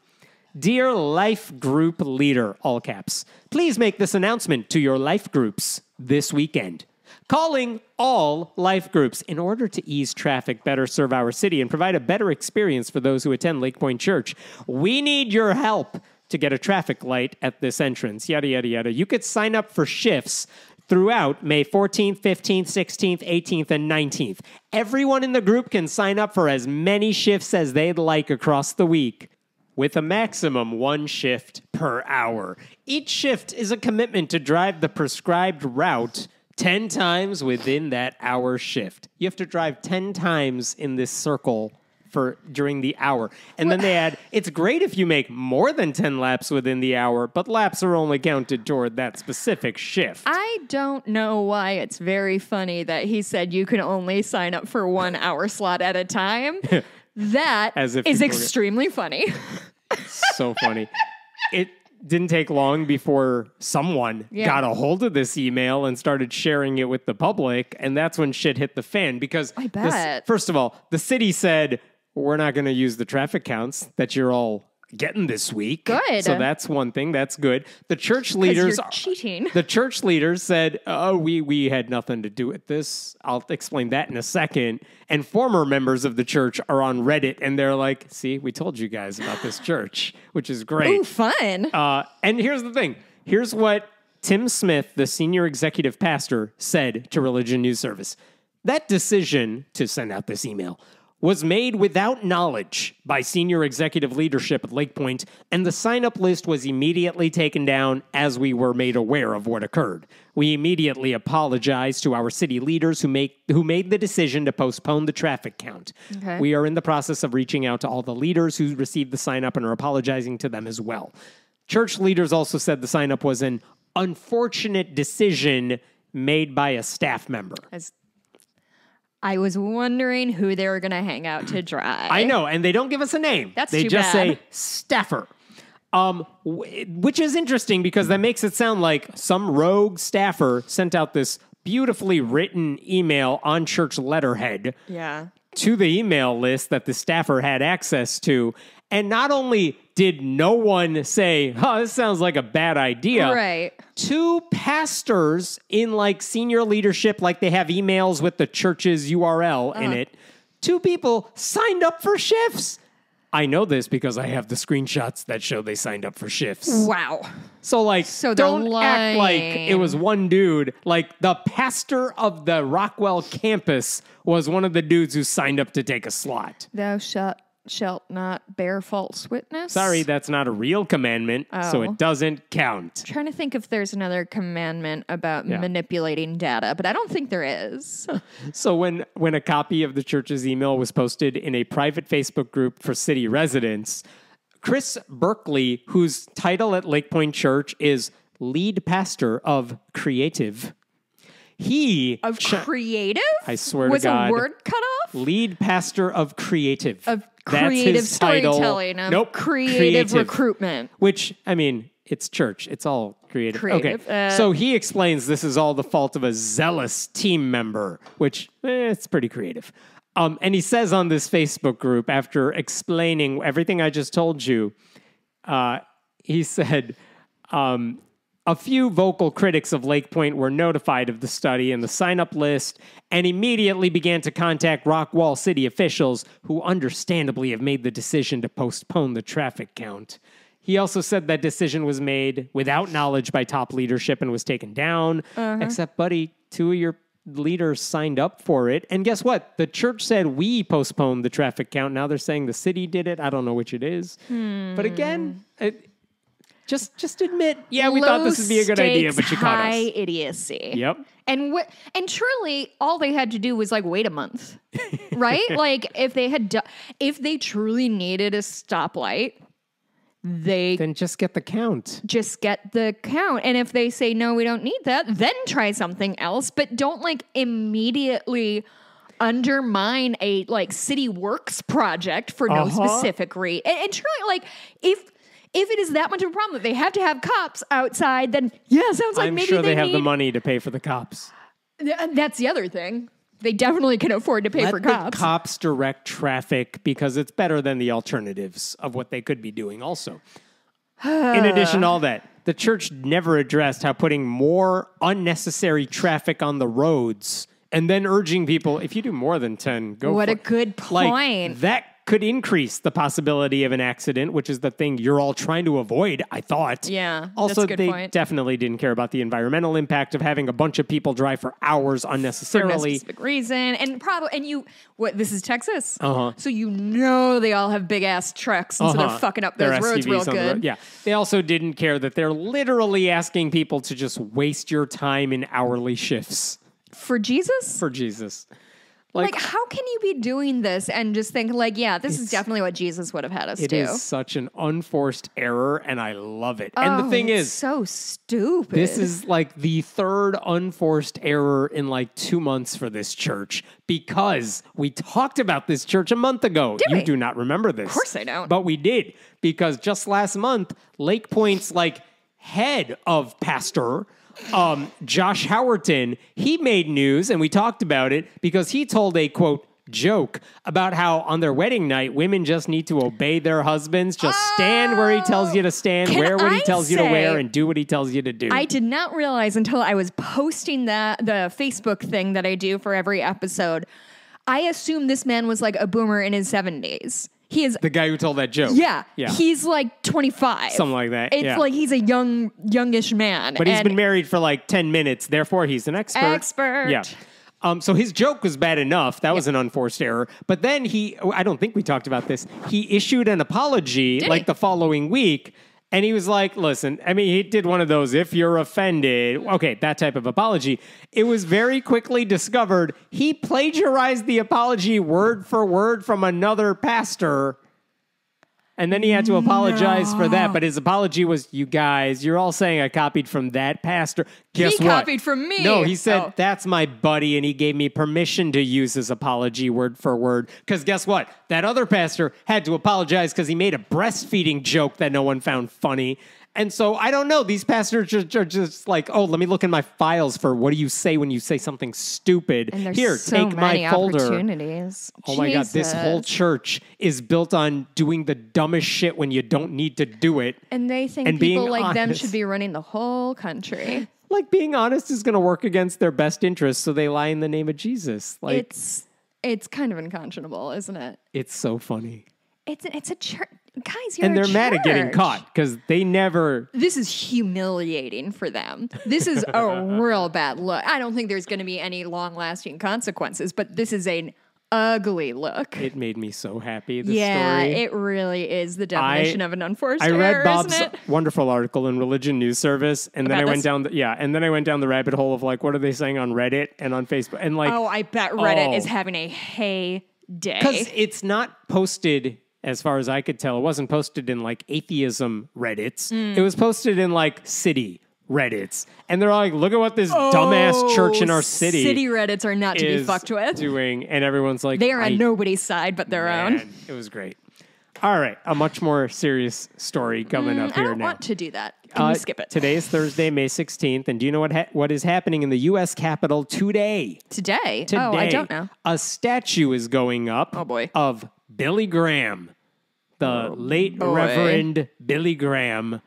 Dear Life Group Leader, all caps, please make this announcement to your life groups this weekend. Calling all life groups in order to ease traffic, better serve our city, and provide a better experience for those who attend Lake Point Church. We need your help to get a traffic light at this entrance, yada, yada, yada. You could sign up for shifts throughout May 14th, 15th, 16th, 18th, and 19th. Everyone in the group can sign up for as many shifts as they'd like across the week, with a maximum 1 shift per hour. Each shift is a commitment to drive the prescribed route 10 times within that hour shift. You have to drive 10 times in this circle during the hour. And then they add, it's great if you make more than 10 laps within the hour, but laps are only counted toward that specific shift.
I don't know why it's very funny that he said you can only sign up for 1 hour slot at a time. That is extremely funny.
So funny. It didn't take long before someone got a hold of this email and started sharing it with the public, and that's when shit hit the fan because
I bet.
First of all, the city said, we're not going to use the traffic counts that you're all getting this week.
Good.
So that's one thing. That's good. The church leaders
you're cheating.
The church leaders said, "Oh, we had nothing to do with this." I'll explain that in a second. And former members of the church are on Reddit, and they're like, "See, we told you guys about this church," which is great.
Ooh, fun.
And here's the thing. Here's what Tim Smith, the senior executive pastor, said to Religion News Service. That decision to send out this email was made without knowledge by senior executive leadership at Lake Point, and the sign-up list was immediately taken down as we were made aware of what occurred. We immediately apologized to our city leaders who made the decision to postpone the traffic count.
Okay.
We are in the process of reaching out to all the leaders who received the sign-up and are apologizing to them as well. Church leaders also said the sign-up was an unfortunate decision made by a staff member.
I was wondering who they were going to hang out to dry.
I know, and they don't give us a name.
They
just say staffer. Which is interesting because that makes it sound like some rogue staffer sent out this beautifully written email on church letterhead to the email list that the staffer had access to. And not only did no one say, oh, this sounds like a bad idea.
Right.
2 pastors in like senior leadership, like they have emails with the church's URL in it. 2 people signed up for shifts. I know this because I have the screenshots that show they signed up for shifts.
Wow.
So like, don't act like
lying.
it was one dude. Like the pastor of the Rockwell campus was one of the dudes who signed up to take a slot.
Thou shalt shalt not bear false witness.
Sorry, that's not a real commandment, so it doesn't count.
I'm trying to think if there's another commandment about manipulating data, but I don't think there is.
So when a copy of the church's email was posted in a private Facebook group for city residents, Chris Berkeley, whose title at Lake Point Church is lead pastor of Creative,
Creative?
I swear
was
to God.
Was a word cut off?
Lead pastor of Creative.
Of
That's
creative
his title.
storytelling. Of
Nope.
creative recruitment.
Which, I mean, it's church. It's all creative.
Creative.
Okay. So he explains this is all the fault of a zealous team member, which it's pretty creative. And he says on this Facebook group, after explaining everything I just told you, he said, a few vocal critics of Lake Point were notified of the study and the sign-up list and immediately began to contact Rockwall City officials who understandably have made the decision to postpone the traffic count. He also said that decision was made without knowledge by top leadership and was taken down. Except, buddy, 2 of your leaders signed up for it. And guess what? The church said we postponed the traffic count. Now they're saying the city did it. I don't know which it is. But again... Just admit, we thought this would be a good idea, but you caught us.
High idiocy.
Yep.
And truly, all they had to do was like wait a month, right? Like if they truly needed a stoplight,
then just get the count.
Just get the count. And if they say no, we don't need that, then try something else. But don't like immediately undermine a like city works project for no specific reason. And truly, like if it is that much of a problem that they have to have cops outside, then sounds like
I'm
maybe
sure they have
need...
the money to pay for the cops.
That's the other thing. They definitely can afford to pay for cops.
Let the cops direct traffic because it's better than the alternatives of what they could be doing also. In addition to all that, the church never addressed how putting more unnecessary traffic on the roads and then urging people, if you do more than 10, go
What
for
a good point.
Like, that could increase the possibility of an accident, which is the thing you're all trying to avoid, I thought.
Yeah,
also,
that's a good
they
point.
definitely didn't care about the environmental impact of having a bunch of people drive for hours unnecessarily.
For no specific reason. This is Texas.
Uh-huh.
So they all have big ass trucks, and so they're fucking up those roads real good.
Yeah. They also didn't care that they're literally asking people to just waste your time in hourly shifts.
For Jesus?
For Jesus.
Like, how can you be doing this and just think, like, this is definitely what Jesus would have had us do?
It is such an unforced error, and I love it. And the thing is...
so stupid.
This is, like, the third unforced error in, like, 2 months for this church, because we talked about this church a month ago.
Did we?
You do not remember this.
Of course I don't.
But we did, because just last month, Lake Point's, like, head of pastor... Josh Howerton, he made news, and we talked about it because he told a, quote, joke about how on their wedding night, women just need to obey their husbands, just stand where he tells you to stand, wear what he tells you to wear, and do what he tells you to do.
I did not realize until I was posting the Facebook thing that I do for every episode. I assumed this man was like a boomer in his 70s. He is
the guy who told that joke.
Yeah. He's like 25.
Something like that.
It's like he's a youngish man.
But he's been married for like 10 minutes. Therefore, he's an expert. Yeah. So his joke was bad enough. That was an unforced error. But then I don't think we talked about this. He issued an apology the following week. And he was like, listen, I mean, he did one of those, if you're offended, okay, that type of apology. It was very quickly discovered he plagiarized the apology word for word from another pastor. And then he had to apologize for that. But his apology was, you guys, you're all saying I copied from that pastor. Guess what?
He copied from me.
No, he said, that's my buddy, and he gave me permission to use his apology word for word. Because guess what? That other pastor had to apologize because he made a breastfeeding joke that no one found funny. And so, I don't know, these pastors are just like, oh, let me look in my files for what do you say when you say something stupid.
And
Here, take my folder.
Opportunities.
Oh my God, this whole church is built on doing the dumbest shit when you don't need to do it.
And they think people like them should be running the whole country.
Like, being honest is going to work against their best interests, so they lie in the name of Jesus. Like,
it's kind of unconscionable, isn't it?
It's so funny.
It's a church. Guys, you're
and they're
a
mad at getting
church.
caught because they never...
This is humiliating for them. This is a real bad look. I don't think there's going to be any long-lasting consequences, but this is an ugly look.
It made me so happy, the
yeah,
story.
it really is the definition of an unforced
I
error,
read Bob's
isn't it?
wonderful article in Religion News Service, and then
About
I went
this?
down the rabbit hole of like, what are they saying on Reddit and on Facebook? And like,
Oh, I bet Reddit is having a heyday.
because it's not posted, as far as I could tell, it wasn't posted in like atheism Reddits. It was posted in like city Reddits. And they're like, look at what this dumbass church in our city
City Reddits are not to be
is
fucked with.
doing. And everyone's like,
They are on nobody's side but their own.
man, it was great. All right, a much more serious story coming up
I
here
don't
now.
want to do that. Can you skip it?
Today is Thursday, May 16th, and do you know what is happening in the U.S. Capitol today?
Today?
Today,
Oh, I don't know.
a statue is going up
Oh, boy.
of Billy Graham, the late
boy.
Reverend Billy Graham.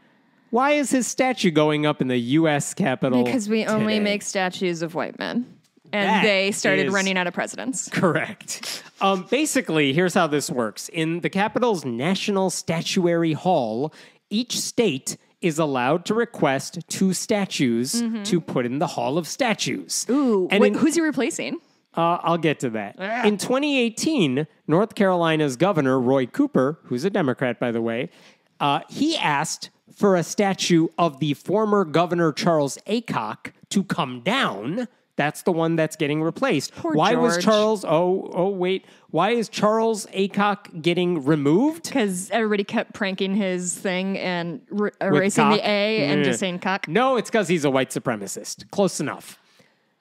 Why is his statue going up in the U.S. Capitol
Because we only
today?
make statues of white men. And
That
they started
is-
running out of presidents.
Correct. Basically, here's how this works. In the Capitol's National Statuary Hall, each state is allowed to request 2 statues to put in the Hall of Statues.
Ooh,
And in-
who's he replacing?
I'll get to that. In 2018, North Carolina's governor, Roy Cooper, who's a Democrat, by the way, he asked for a statue of the former governor, Charles Aycock, to come down. That's the one that's getting replaced.
Poor
Why was
George.
Charles... wait. Why is Charles Aycock getting removed?
Because everybody kept pranking his thing and erasing
cock?
the A and
Yeah.
just saying cock.
No, it's because he's a white supremacist. Close enough.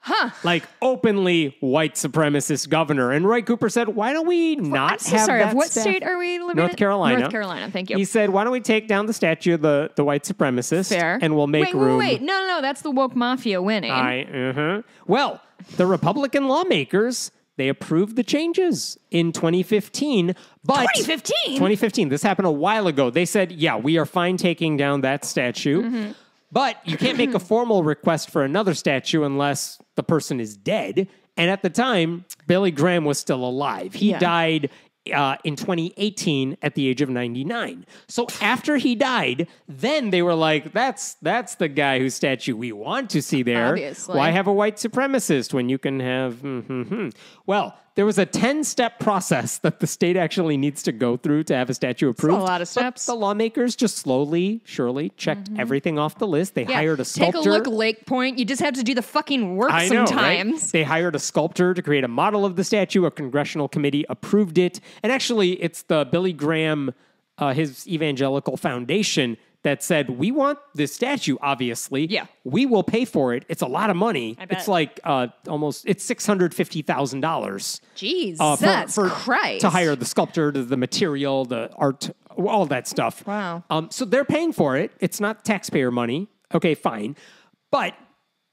Huh.
Like, openly white supremacist governor. And Roy Cooper said, why don't we not
I'm so
have
sorry.
that
Of what
staff-
state are we living
North
in?
Carolina.
North Carolina. Thank you.
He said, why don't we take down the statue of the white supremacist
Fair.
and we'll make room.
Wait. No. That's the woke mafia winning.
Well, the Republican lawmakers, they approved the changes in 2015. But
2015?
2015. This happened a while ago. They said, yeah, we are fine taking down that statue. But you can't make a formal request for another statue unless the person is dead. And at the time, Billy Graham was still alive. He
Yeah.
died in 2018 at the age of 99. So after he died, then they were like, that's the guy whose statue we want to see there.
Obviously.
Why have a white supremacist when you can have... Well, there was a 10-step process that the state actually needs to go through to have a statue approved.
lot of
But
steps.
the lawmakers just slowly, surely checked everything off the list. They
Yeah.
hired a sculptor.
Take a look, Lake Point. You just have to do the fucking work
I know, right?
sometimes.
They hired a sculptor to create a model of the statue. A congressional committee approved it. And actually, it's the Billy Graham, his evangelical foundation, that said, we want this statue, obviously.
Yeah.
We will pay for it. It's a lot of money.
I bet.
It's like it's $650,000.
Jesus Christ.
To hire the sculptor, the material, the art, all that stuff.
Wow.
So they're paying for it. It's not taxpayer money. Okay, fine. But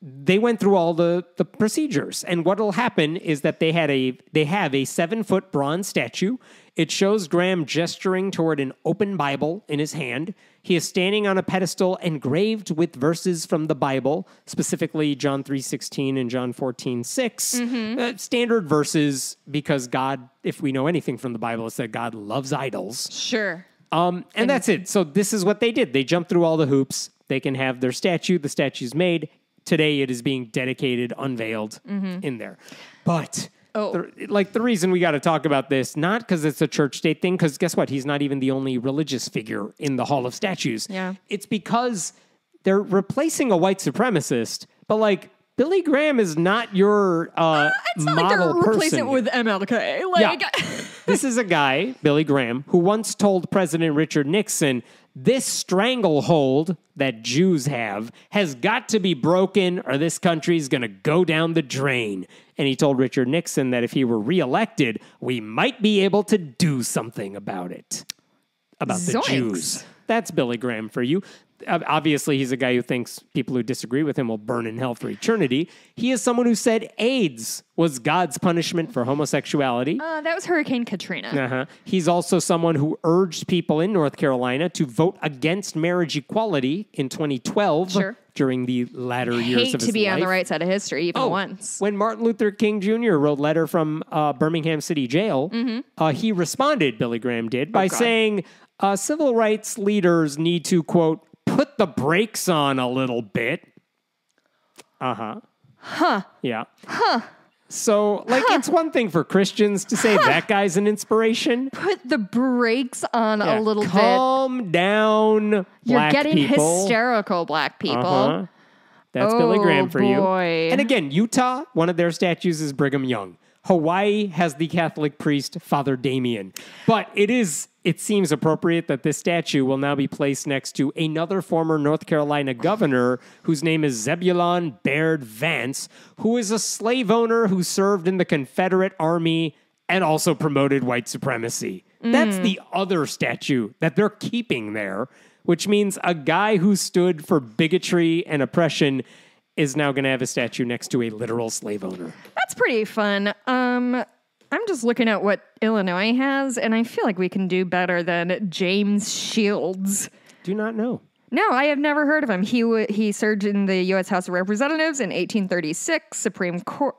they went through all the procedures. And what'll happen is that they have a 7-foot bronze statue. It shows Graham gesturing toward an open Bible in his hand. He is standing on a pedestal engraved with verses from the Bible, specifically John 3:16 and John 14:6. Standard verses, because God, if we know anything from the Bible, it's that God loves idols.
Sure.
And that's it. So this is what they did. They jumped through all the hoops. They can have their statue. The statue's made. Today it is being dedicated, unveiled in there. But the reason we got to talk about this, not because it's a church state thing, because guess what? He's not even the only religious figure in the Hall of Statues.
Yeah.
It's because they're replacing a white supremacist, but like Billy Graham is not your
It's not like
model
they're replacing
person.
it with MLK. Like,
This is a guy, Billy Graham, who once told President Richard Nixon, this stranglehold that Jews have has got to be broken or this country's going to go down the drain. And he told Richard Nixon that if he were reelected, we might be able to do something about it. About the
Zoinks.
Jews. That's Billy Graham for you. Obviously, he's a guy who thinks people who disagree with him will burn in hell for eternity. He is someone who said AIDS was God's punishment for homosexuality.
that was Hurricane Katrina.
He's also someone who urged people in North Carolina to vote against marriage equality in 2012
Sure.
during the latter years
Hate
of his
to be on the
life.
right side of history, even once.
When Martin Luther King Jr. wrote a letter from Birmingham City Jail, he responded, Billy Graham did, by saying civil rights leaders need to, quote, put the brakes on a little bit. Yeah. So, like, it's one thing for Christians to say that guy's an inspiration.
Put the brakes on a little bit.
Calm down,
You're
black
getting
people.
hysterical, black people.
Uh-huh. That's Billy Graham for you.
Boy.
And again, Utah, one of their statues is Brigham Young. Hawaii has the Catholic priest, Father Damien. But it seems appropriate that this statue will now be placed next to another former North Carolina governor whose name is Zebulon Baird Vance, who is a slave owner who served in the Confederate Army and also promoted white supremacy. That's the other statue that they're keeping there, which means a guy who stood for bigotry and oppression is now going to have a statue next to a literal slave owner.
That's pretty fun. I'm just looking at what Illinois has, and I feel like we can do better than James Shields.
Do not know.
No, I have never heard of him. He served in the U.S. House of Representatives in 1836,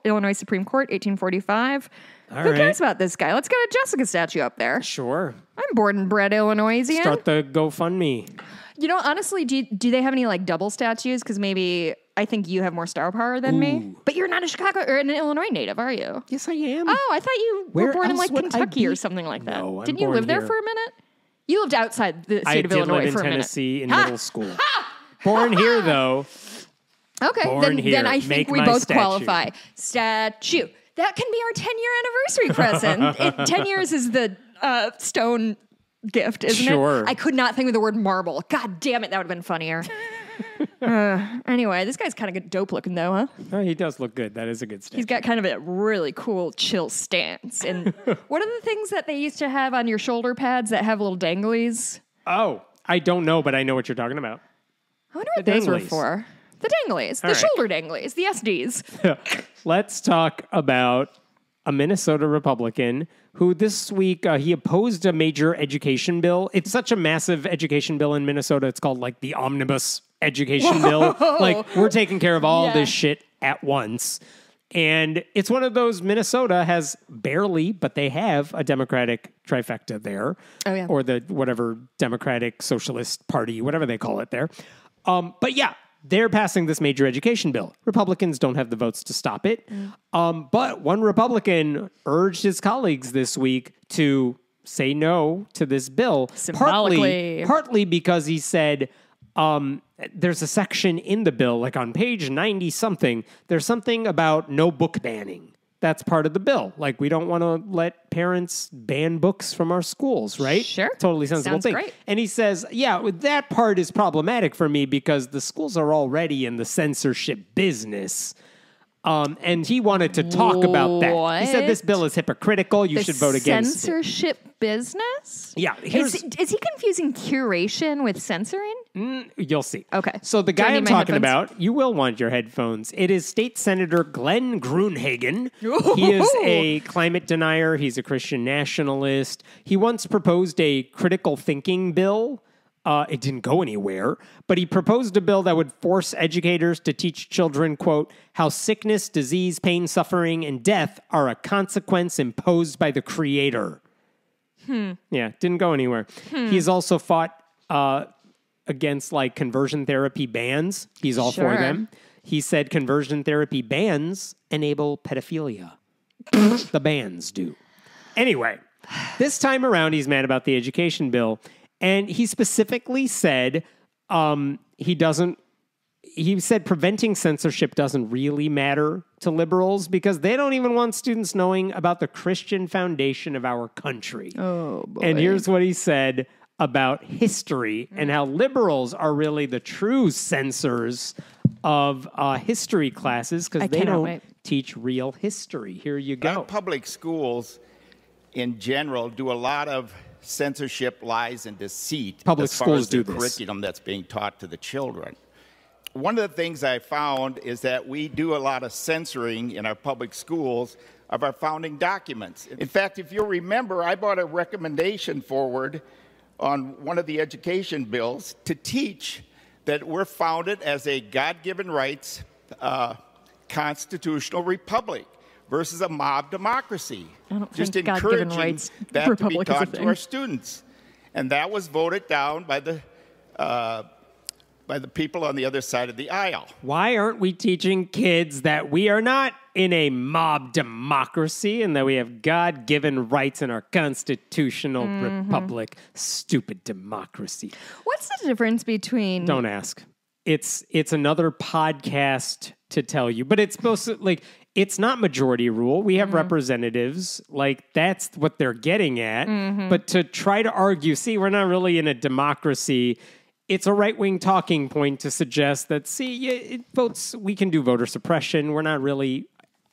Illinois Supreme Court, 1845. Who cares about this guy? Let's get a Jessica statue up there.
Sure.
I'm born and bred Illinoisian.
Start the GoFundMe.
You know, honestly, do they have any like double statues? Because maybe I think you have more star power than me. But you're not a Chicago or an Illinois native, are you?
Yes, I am.
Oh, I thought you were born in like Kentucky or something like that.
No, I'm
Didn't you
born
live there
here.
for a minute? You lived outside the state of Illinois for a minute.
I did live in Tennessee in middle school. Born here, though.
Okay, then I think we both qualify. Statue. That can be our 10-year anniversary present. 10 years is the stone gift, isn't it? I could not think of the word marble. God damn it, that would have been funnier. Anyway, this guy's kind of dope looking, though, huh?
Oh, he does look good. That is a good statue.
He's got kind of a really cool, chill stance. And what are the things that they used to have on your shoulder pads that have little danglies?
Oh, I don't know, but I know what you're talking about.
I wonder what those were for. The danglies, the shoulder danglies, the SDs.
Let's talk about a Minnesota Republican who this week, he opposed a major education bill. It's such a massive education bill in Minnesota. It's called like the Omnibus Education Bill. Like we're taking care of all this shit at once. And it's one of those Minnesota has barely, but they have a Democratic trifecta there.
Oh, yeah.
Or the whatever Democratic Socialist Party, whatever they call it there. But yeah, they're passing this major education bill. Republicans don't have the votes to stop it. But one Republican urged his colleagues this week to say no to this bill.
Symbolically.
Partly because he said there's a section in the bill, like on page 90-something, there's something about no book banning. That's part of the bill. Like, we don't want to let parents ban books from our schools, right?
Sure.
Totally sensible thing. Great. And he says, yeah, that part is problematic for me because the schools are already in the censorship business. And he wanted to talk about that. He said this bill is hypocritical. You should vote against it.
Censorship business?
Yeah.
Is he confusing curation with censoring?
You'll see.
Okay.
So the guy I'm talking about, you will want your headphones. It is State Senator Glenn Grunhagen. He is a climate denier. He's a Christian nationalist. He once proposed a critical thinking bill. It didn't go anywhere, but he proposed a bill that would force educators to teach children, quote, how sickness, disease, pain, suffering, and death are a consequence imposed by the Creator. Yeah, didn't go anywhere. He's also fought against like conversion therapy bans. He's all for them. He said conversion therapy bans enable pedophilia. The bans do. Anyway, this time around, he's mad about the education bill. And he specifically said he said preventing censorship doesn't really matter to liberals because they don't even want students knowing about the Christian foundation of our country.
Oh, boy.
And here's what he said about history and how liberals are really the true censors of history classes because they don't teach real history. Here you go.
Public schools in general do a lot of censorship, lies, and deceit
Public
as far
schools
as the
do this.
curriculum that's being taught to the children. One of the things I found is that we do a lot of censoring in our public schools of our founding documents. In fact, if you'll remember, I brought a recommendation forward on one of the education bills to teach that we're founded as a God-given rights constitutional republic versus a mob democracy.
I don't
just
think
encouraging
God-given rights
that to be
republic is a
taught
thing.
to our students. And that was voted down by the by the people on the other side of the aisle.
Why aren't we teaching kids that we are not in a mob democracy and that we have God-given rights in our constitutional republic? Stupid democracy.
What's the difference between...
Don't ask. It's another podcast to tell you, but it's supposed to, like, it's not majority rule. We have representatives. Like, that's what they're getting at. But to try to argue, see, we're not really in a democracy, it's a right-wing talking point to suggest that, see, votes, we can do voter suppression. We're not really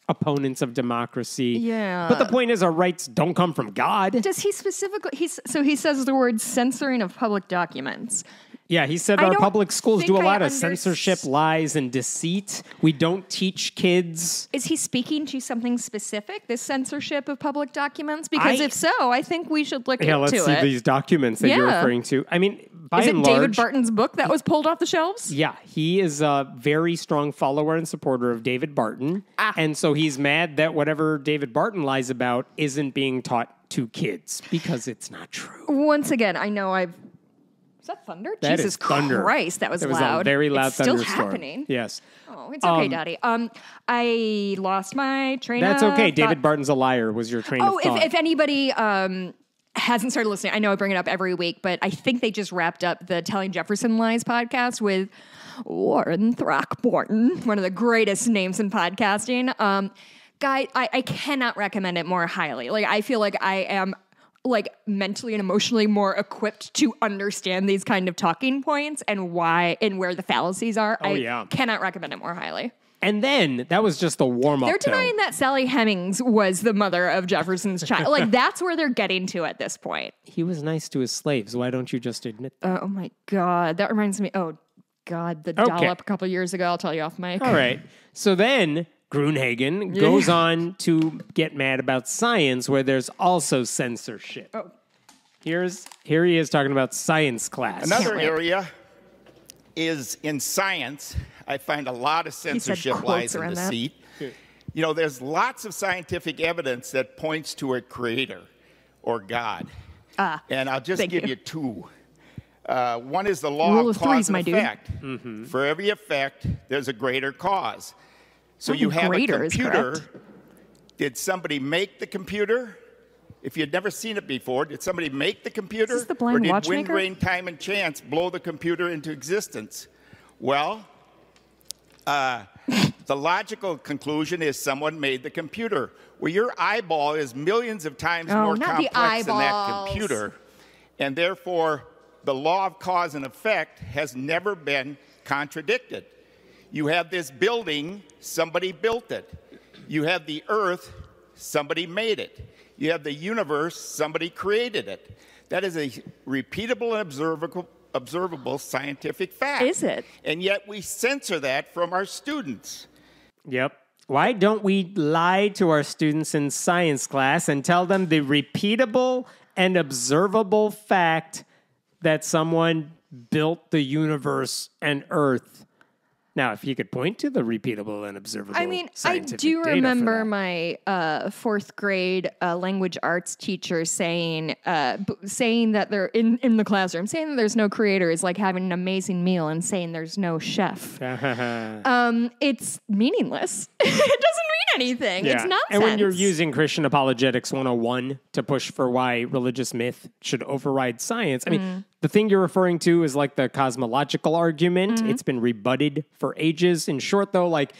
opponents of democracy.
Yeah.
But the point is, our rights don't come from God.
Does he specifically... So he says the word censoring of public documents.
Yeah, he said our public schools do a lot of censorship, lies, and deceit. We don't teach kids.
Is he speaking to something specific, this censorship of public documents? Because if so, I think we should look into it.
Yeah, let's see these documents that you're referring to. I mean, by and large...
Is it David Barton's book that was pulled off the shelves?
Yeah, he is a very strong follower and supporter of David Barton. And so he's mad that whatever David Barton lies about isn't being taught to kids because it's not true.
Once again, I know Is that thunder?
That
Jesus
is thunder.
Christ, that was
It was
loud.
a very loud
it's still
thunderstorm.
happening.
Yes.
Oh, it's okay, Daddy. I lost my train of
That's okay.
thought.
David Barton's a liar was your train of thought.
If anybody hasn't started listening, I know I bring it up every week, but I think they just wrapped up the Telling Jefferson Lies podcast with Warren Throckmorton, one of the greatest names in podcasting. Guy, I cannot recommend it more highly. Like, I feel like I am mentally and emotionally more equipped to understand these kind of talking points and why and where the fallacies are. I cannot recommend it more highly.
And then that was just the warm up.
They're denying that Sally Hemings was the mother of Jefferson's child. Like, that's where they're getting to at this point.
He was nice to his slaves. Why don't you just admit that?
Oh my God. That reminds me. Oh God, the dollop a couple years ago. I'll tell you off mic.
All right. So then Gruenhagen goes on to get mad about science, where there's also censorship.
Oh.
Here he is talking about science class.
Another area is in science. I find a lot of censorship, lies, and deceit. You know, there's lots of scientific evidence that points to a creator or God. And I'll just give you two. One is the law of cause and effect. For every effect, there's a greater cause. So you have a computer. Did somebody make the computer? If you'd never seen it before, did somebody make the computer?
Is this the blind
or did
watchmaker?
wind, rain, time, and chance blow the computer into existence? Well, the logical conclusion is someone made the computer. Well, your eyeball is millions of times more complex than that computer. And therefore, the law of cause and effect has never been contradicted. You have this building, somebody built it. You have the earth, somebody made it. You have the universe, somebody created it. That is a repeatable and observable scientific fact.
Is it?
And yet we censor that from our students.
Yep. Why don't we lie to our students in science class and tell them the repeatable and observable fact that someone built the universe and earth? Now, if you could point to the repeatable and observable scientific
I do
data
remember
for
my fourth grade language arts teacher saying that they're in the classroom, saying that there's no creator is like having an amazing meal and saying there's no chef. It's meaningless. It doesn't mean anything.
Yeah.
It's nonsense.
And when you're using Christian Apologetics 101 to push for why religious myth should override science, I mean, the thing you're referring to is like the cosmological argument. It's been rebutted for ages. In short, though, like,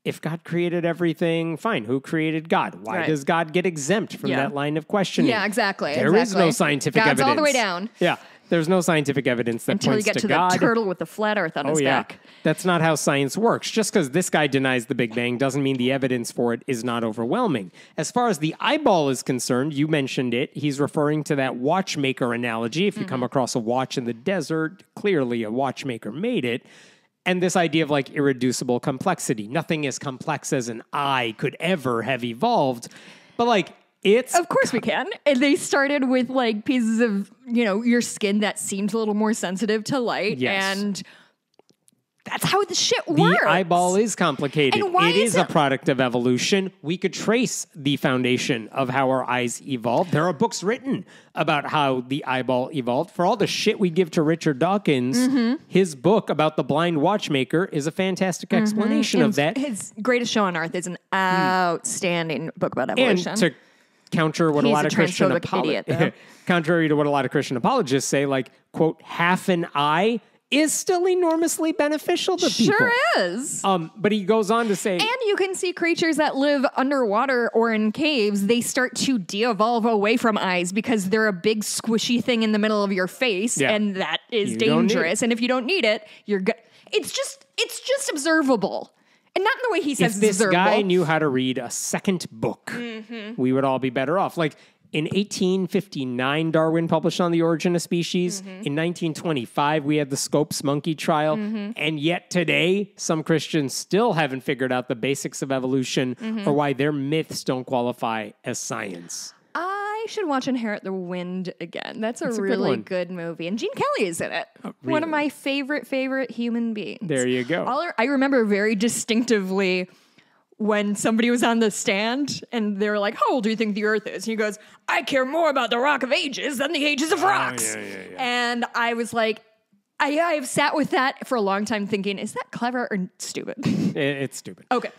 if God created everything, fine. Who created God? Why does God get exempt from that line of questioning?
Yeah, exactly.
There is no scientific evidence.
God's all the way down.
Yeah. There's no scientific evidence that
until you
points
get to
God.
the turtle with the flat earth on his back.
That's not how science works. Just because this guy denies the Big Bang doesn't mean the evidence for it is not overwhelming. As far as the eyeball is concerned, you mentioned it. He's referring to that watchmaker analogy. If you come across a watch in the desert, clearly a watchmaker made it. And this idea of like irreducible complexity. Nothing as complex as an eye could ever have evolved. But like,
of course we can. And they started with like pieces of, your skin that seemed a little more sensitive to light.
Yes.
And That's how the shit works.
The eyeball is complicated.
And why
It is a product of evolution. We could trace the foundation of how our eyes evolved. There are books written about how the eyeball evolved. For all the shit we give to Richard Dawkins, his book about the blind watchmaker is a fantastic explanation of that.
His Greatest Show on Earth is an outstanding book about evolution.
And to counter what a
He's
lot
a
of Christian
transphobic idiot, though.
contrary to what a lot of Christian apologists say, like, quote, half an eye is still enormously beneficial to people.
Sure is.
But he goes on to say,
And you can see creatures that live underwater or in caves, they start to de-evolve away from eyes because they're a big squishy thing in the middle of your face, and that is dangerous. And if you don't need it, you're good. It's just observable. And not in the way he says
if this
observable.
guy knew how to read a second book, we would all be better off. Like, in 1859, Darwin published On the Origin of Species. In 1925, we had the Scopes monkey trial. And yet today, some Christians still haven't figured out the basics of evolution or why their myths don't qualify as science.
I should watch Inherit the Wind again. That's a
good
really
one.
good movie. And Gene Kelly is in it.
Really?
One of my favorite human beings.
There you go.
I remember very distinctively when somebody was on the stand and they were like, how old do you think the Earth is? And he goes, I care more about the Rock of Ages than the ages of rocks. And I was like, I have sat with that for a long time thinking, is that clever or stupid?
It's stupid.
Okay.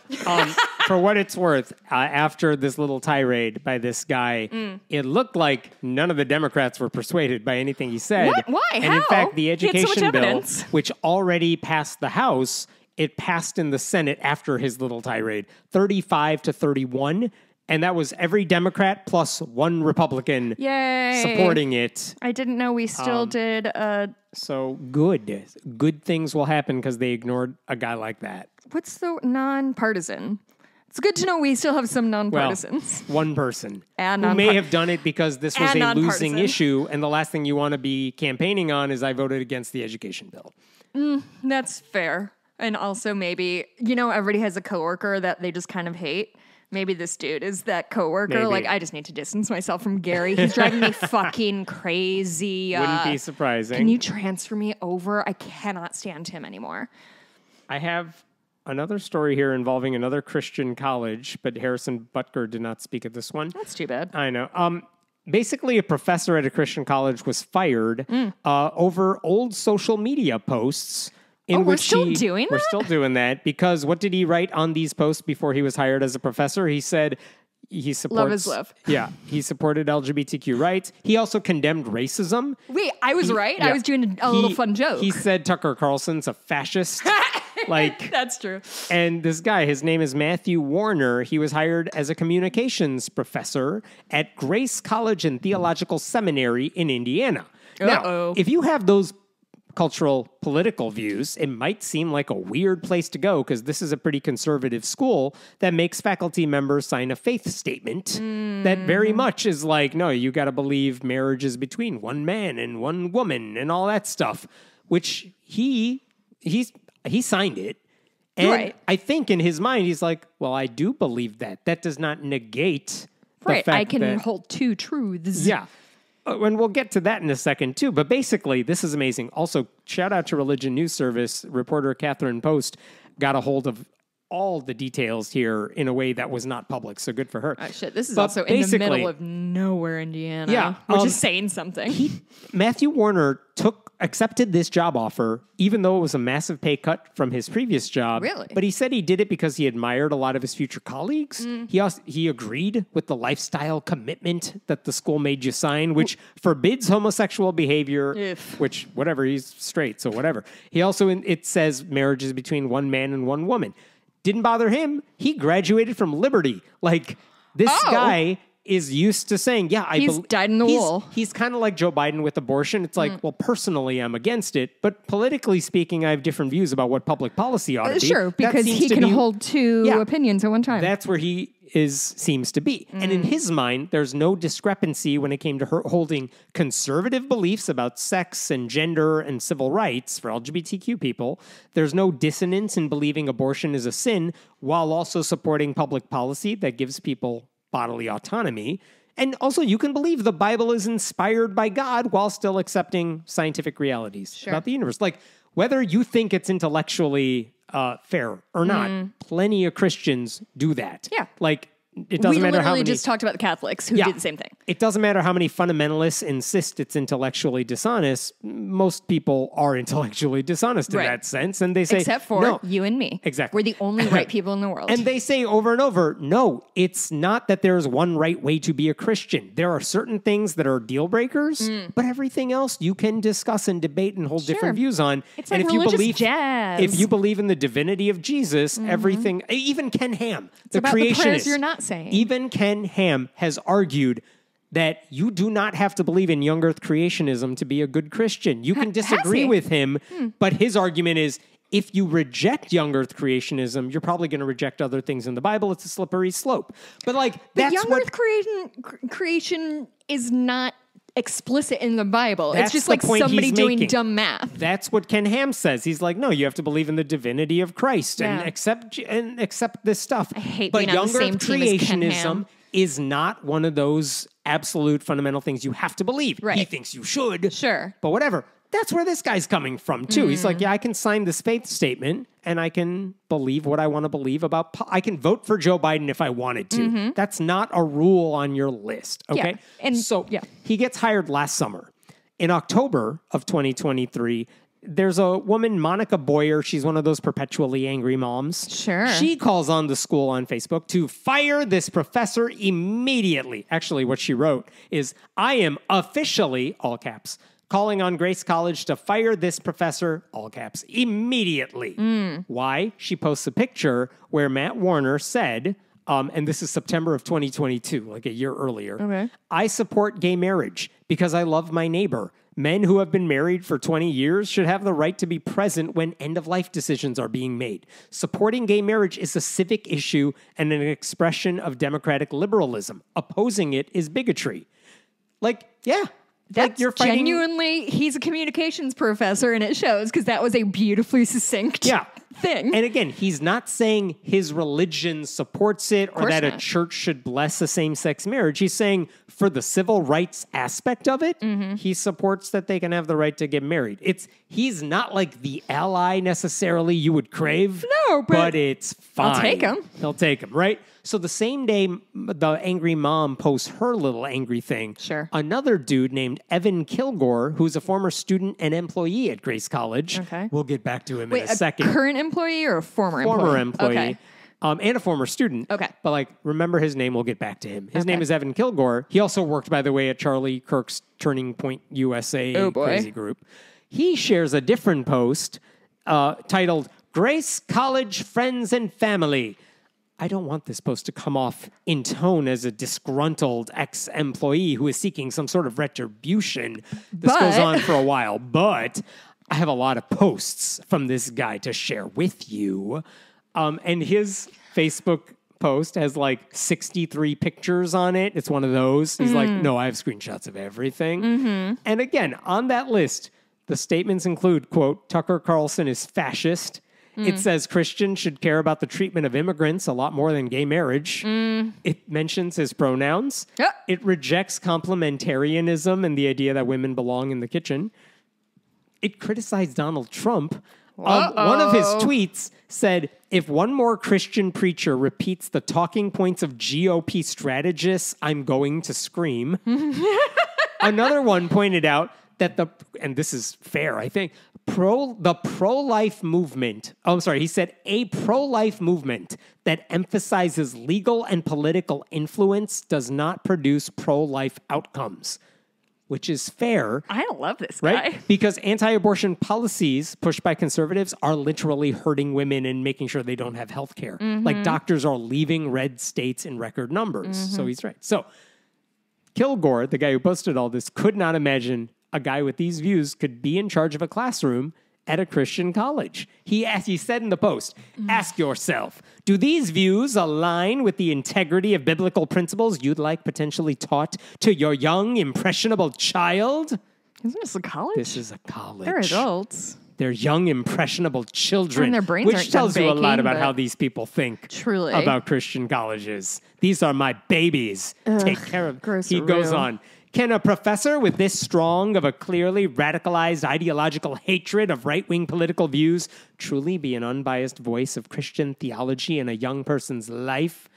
For what it's worth, after this little tirade by this guy, it looked like none of the Democrats were persuaded by anything he said.
What? Why?
And
How?
in fact, the
He had so much
education bill,
evidence.
which already passed the House, it passed in the Senate after his little tirade, 35 to 31. And that was every Democrat plus one Republican
Yay.
supporting it.
I didn't know we still did
So good. Good things will happen because they ignored a guy like that.
what's the nonpartisan? It's good to know we still have some
Well,
nonpartisans.
one person
And
who may have done it because this was
and
a losing
nonpartisan.
issue, and the last thing you want to be campaigning on is I voted against the education bill.
That's fair. And also maybe, everybody has a coworker that they just kind of hate. Maybe this dude is that coworker.
Maybe.
Like, I just need to distance myself from Gary. He's driving me fucking crazy.
Wouldn't be surprising.
Can you transfer me over? I cannot stand him anymore.
I have another story here involving another Christian college, but Harrison Butker did not speak at this one.
That's too bad.
I know. Basically, a professor at a Christian college was fired over old social media posts.
We're still doing that?
We're still doing that because what did he write on these posts before he was hired as a professor? He said he supports...
Love is love.
Yeah, he supported LGBTQ rights. He also condemned racism.
Wait, I was right?
Yeah.
I was doing a little fun joke.
He said Tucker Carlson's a fascist.
That's true.
And this guy, his name is Matthew Warner. He was hired as a communications professor at Grace College and Theological Seminary in Indiana. Now, if you have those cultural political views, it might seem like a weird place to go because this is a pretty conservative school that makes faculty members sign a faith statement that very much is like, no, you got to believe marriage is between one man and one woman and all that stuff, which he signed it. And
right.
I think in his mind, he's like, well, I do believe that. That does not negate the fact
I can
that,
hold two truths.
yeah. And we'll get to that in a second, too. But basically, this is amazing. Also, shout out to Religion News Service. Reporter Catherine Post got a hold of all the details here in a way that was not public. So good for her.
Oh, shit. This is
But
also in the middle of nowhere, Indiana.
Yeah,
We're just saying something.
Matthew Warner accepted this job offer, even though it was a massive pay cut from his previous job.
Really?
But he said he did it because he admired a lot of his future colleagues. He agreed with the lifestyle commitment that the school made you sign, which forbids homosexual behavior, which, whatever, he's straight, so whatever. He also, it says marriage is between one man and one woman. Didn't bother him. He graduated from Liberty. Like, this guy is used to saying, yeah,
He's dyed in the wool.
He's kind of like Joe Biden with abortion. It's like, well, personally, I'm against it, but politically speaking, I have different views about what public policy ought to be.
Sure, because he can hold two opinions at one time.
That's where he seems to be. And in his mind, there's no discrepancy when it came to her holding conservative beliefs about sex and gender and civil rights for LGBTQ people. There's no dissonance in believing abortion is a sin while also supporting public policy that gives people bodily autonomy. And also, you can believe the Bible is inspired by God while still accepting scientific realities about the universe. Like, Whether you think it's intellectually fair or not, plenty of Christians do that.
Yeah.
Like, it doesn't matter how many...
We literally just talked about the Catholics who did the same thing.
It doesn't matter how many fundamentalists insist it's intellectually dishonest. Most people are intellectually dishonest in that sense. And they say...
Except for
no,
you and me.
Exactly.
We're the only right people in the world.
And they say over and over, no, it's not that there's one right way to be a Christian. There are certain things that are deal breakers, but everything else you can discuss and debate and hold different views on.
It's
and
like religious jazz.
If you believe in the divinity of Jesus, everything... Even Ken Ham,
it's about
creationist...
the prayers you're not saying.
Even Ken Ham has argued that you do not have to believe in young earth creationism to be a good Christian. You can disagree with him, but his argument is if you reject young earth creationism, you're probably going to reject other things in the Bible. It's a slippery slope. But that's
young earth creation is not explicit in the Bible. It's just like somebody doing dumb math.
That's what Ken Ham says. He's like, no, you have to believe in the divinity of Christ and accept this stuff.
I hate
but
being on the same team as Ken Ham.
Creationism is not one of those absolute fundamental things you have to believe.
Right.
He thinks you should.
Sure.
But whatever. That's where this guy's coming from, too. He's like, yeah, I can sign this faith statement and I can believe what I want to believe about... I can vote for Joe Biden if I wanted to. That's not a rule on your list, okay?
Yeah. And
he gets hired last summer. In October of 2023... There's a woman, Monica Boyer. She's one of those perpetually angry moms.
Sure.
She calls on the school on Facebook to fire this professor immediately. Actually, what she wrote is, I am officially, all caps, calling on Grace College to fire this professor, all caps, immediately. Why? She posts a picture where Matt Warner said, and this is September of 2022, like a year earlier,
okay.
I support gay marriage because I love my neighbor. Men who have been married for 20 years should have the right to be present when end-of-life decisions are being made. Supporting gay marriage is a civic issue and an expression of democratic liberalism. Opposing it is bigotry.
That's
you're fighting...
genuinely, he's a communications professor, and it shows, because that was a beautifully succinct thing.
And again, he's not saying his religion supports it or that a church should bless a same-sex marriage. He's saying for the civil rights aspect of it, he supports that they can have the right to get married. He's not like the ally necessarily you would crave.
No,
but it's fine.
I'll take him.
He'll take him, right? So the same day the angry mom posts her little angry thing, another dude named Evan Kilgore, who's a former student and employee at Grace College. Okay. We'll get back to him in a second.
A current employee or a former employee?
Former employee.
Okay.
And a former student.
Okay.
But remember his name, we'll get back to him. His name is Evan Kilgore. He also worked, by the way, at Charlie Kirk's Turning Point USA crazy group. He shares a different post titled, Grace College Friends and Family. I don't want this post to come off in tone as a disgruntled ex-employee who is seeking some sort of retribution. This goes on for a while, but I have a lot of posts from this guy to share with you. And his Facebook post has 63 pictures on it. It's one of those. He's like, no, I have screenshots of everything. And again, on that list, the statements include, quote, Tucker Carlson is fascist. It says Christians should care about the treatment of immigrants a lot more than gay marriage. It mentions his pronouns. It rejects complementarianism and the idea that women belong in the kitchen. It criticized Donald Trump. One of his tweets said, if one more Christian preacher repeats the talking points of GOP strategists, I'm going to scream. Another one pointed out that and this is fair, I think, the pro-life movement, he said a pro-life movement that emphasizes legal and political influence does not produce pro-life outcomes, which is fair.
I love this guy.
Right? Because anti-abortion policies pushed by conservatives are literally hurting women and making sure they don't have health care. Doctors are leaving red states in record numbers. So he's right. So Kilgore, the guy who posted all this, could not imagine a guy with these views could be in charge of a classroom at a Christian college. He said in the post, ask yourself, do these views align with the integrity of biblical principles you'd like potentially taught to your young, impressionable child?
Isn't this a college?
This is a college.
They're adults.
They're young, impressionable children.
And their brains
which
aren't
tells
done
you a lot
baking,
about
but-
how these people think
Truly.
about Christian colleges. These are my babies. Take care of them. He goes
gross-a-roo.
on. Can a professor with this strong of a clearly radicalized ideological hatred of right-wing political views truly be an unbiased voice of Christian theology in a young person's life?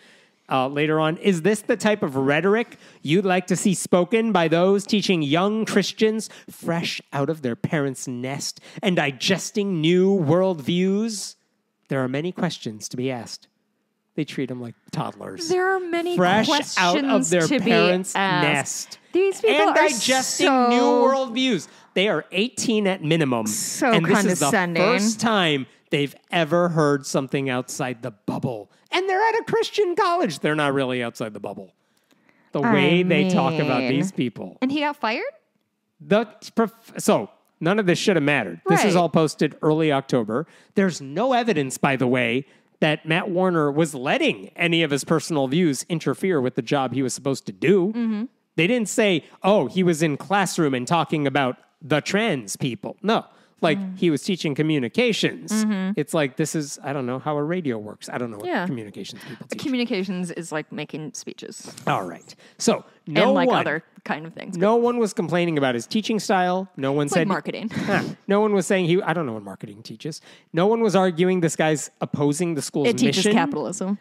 Later on, is this the type of rhetoric you'd like to see spoken by those teaching young Christians fresh out of their parents' nest and digesting new worldviews? There are many questions to be asked. They treat them like toddlers.
There are many
fresh
questions
out of their
to
parents'
be asked.
nest.
These people
and
are
digesting
so
new worldviews. They are 18 at minimum.
So
and this is the
condescending.
first time they've ever heard something outside the bubble. And they're at a Christian college. They're not really outside the bubble. The way they talk about these people.
And he got fired?
So none of this should have mattered. This is
Right.
all posted early October. There's no evidence, by the way, that Matt Warner was letting any of his personal views interfere with the job he was supposed to do.
Mm-hmm.
They didn't say, oh, he was in classroom and talking about the trans people. No. Like, he was teaching communications. It's like, this is, I don't know how a radio works. I don't know what communications people teach.
Communications is like making speeches.
All right. So,
and like other kind of things.
no one was complaining about his teaching style. No one
It's
said
like marketing.
No one was saying I don't know what marketing teaches. No one was arguing this guy's opposing the school's
It teaches
mission.
capitalism.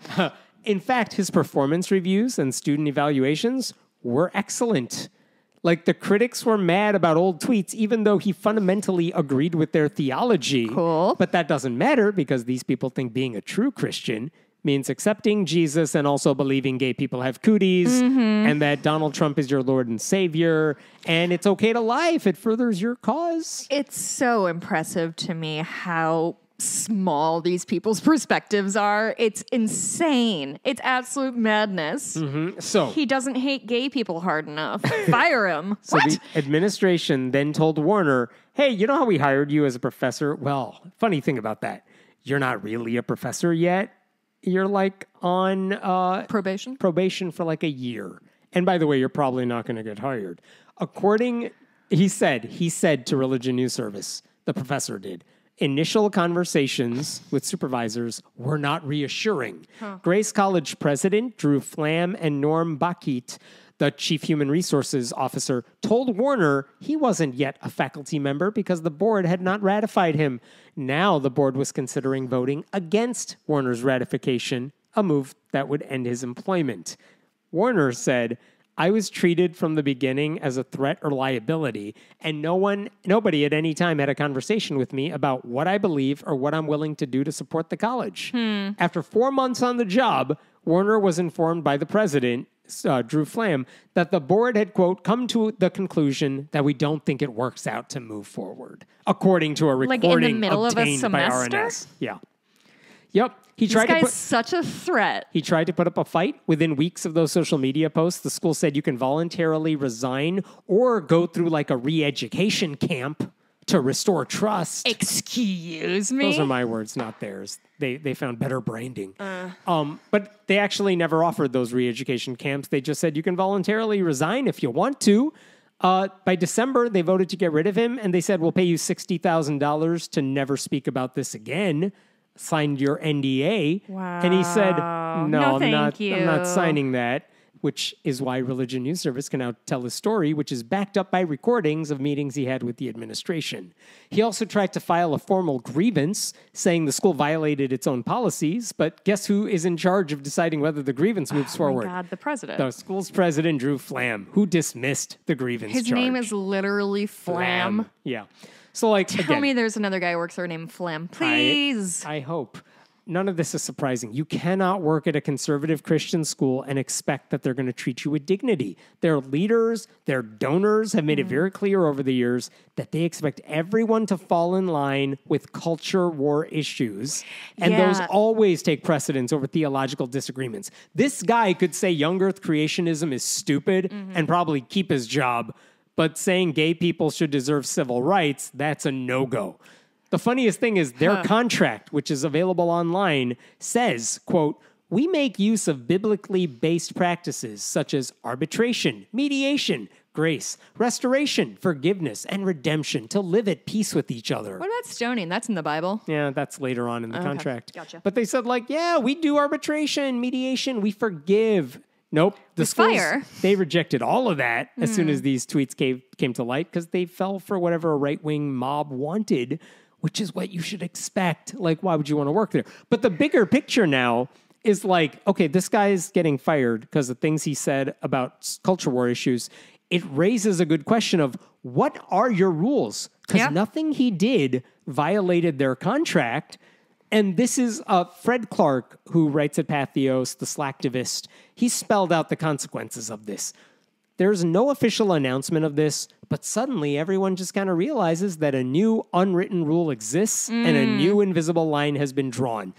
In fact, his performance reviews and student evaluations were excellent. Like, the critics were mad about old tweets, even though he fundamentally agreed with their theology.
Cool.
But that doesn't matter because these people think being a true Christian means accepting Jesus and also believing gay people have cooties and that Donald Trump is your Lord and Savior. And it's okay to lie if it furthers your cause.
It's so impressive to me how small these people's perspectives are. It's insane. It's absolute madness.
So
He doesn't hate gay people hard enough. Fire him.
So
What?
the administration then told Warner, hey, you know how we hired you as a professor? Well, funny thing about that, you're not really a professor yet. You're like on
Probation?
for like a year. And by the way, you're probably not going to get hired. He said to Religion News Service, the professor did, initial conversations with supervisors were not reassuring. Grace College president Drew Flam and Norm Bakit, the chief human resources officer, told Warner he wasn't yet a faculty member because the board had not ratified him. Now the board was considering voting against Warner's ratification, a move that would end his employment. Warner said, I was treated from the beginning as a threat or liability, and nobody at any time had a conversation with me about what I believe or what I'm willing to do to support the college. After 4 months on the job, Warner was informed by the president, Drew Flam, that the board had, quote, come to the conclusion that we don't think it works out to move forward, according to a recording
Like in the middle of a
obtained by
semester?
RNS. Yeah. Yep. He
This
tried to
guy's
put
such a threat.
He tried to put up a fight. Within weeks of those social media posts, the school said you can voluntarily resign or go through like a re-education camp to restore trust.
Excuse me?
Those are my words, not theirs. They found better branding. But they actually never offered those re-education camps. They just said you can voluntarily resign if you want to. By December, they voted to get rid of him, and they said, we'll pay you $60,000 to never speak about this again. Signed your NDA.
Wow.
And he said,
No,
I'm not
thank
signing that, which is why Religion News Service can now tell his story, which is backed up by recordings of meetings he had with the administration. He also tried to file a formal grievance saying the school violated its own policies, but guess who is in charge of deciding whether the grievance moves forward?
Oh my God, the president.
The school's president, Drew Flam, who dismissed the grievance
His
charge.
name is literally Flam.
Yeah. So, like,
Tell
again,
me there's another guy who works there named Flam. Please.
I hope. None of this is surprising. You cannot work at a conservative Christian school and expect that they're going to treat you with dignity. Their leaders, their donors have made it very clear over the years that they expect everyone to fall in line with culture war issues. And those always take precedence over theological disagreements. This guy could say young earth creationism is stupid and probably keep his job. But saying gay people should deserve civil rights, that's a no-go. The funniest thing is their contract, which is available online, says, quote, we make use of biblically based practices such as arbitration, mediation, grace, restoration, forgiveness, and redemption to live at peace with each other.
What about stoning? That's in the Bible.
Yeah, that's later on in the contract.
Gotcha.
But they said, like, yeah, we do arbitration, mediation, we forgive. Nope. The schools,
fire.
they rejected all of that as soon as these tweets came to light because they fell for whatever a right-wing mob wanted, which is what you should expect. Like, why would you want to work there? But the bigger picture now is like, okay, this guy's getting fired because of things he said about culture war issues. It raises a good question of what are your rules? Because nothing he did violated their contract. And this is Fred Clark, who writes at Patheos, the Slacktivist. He spelled out the consequences of this. There's no official announcement of this, but suddenly everyone just kind of realizes that a new unwritten rule exists and a new invisible line has been drawn.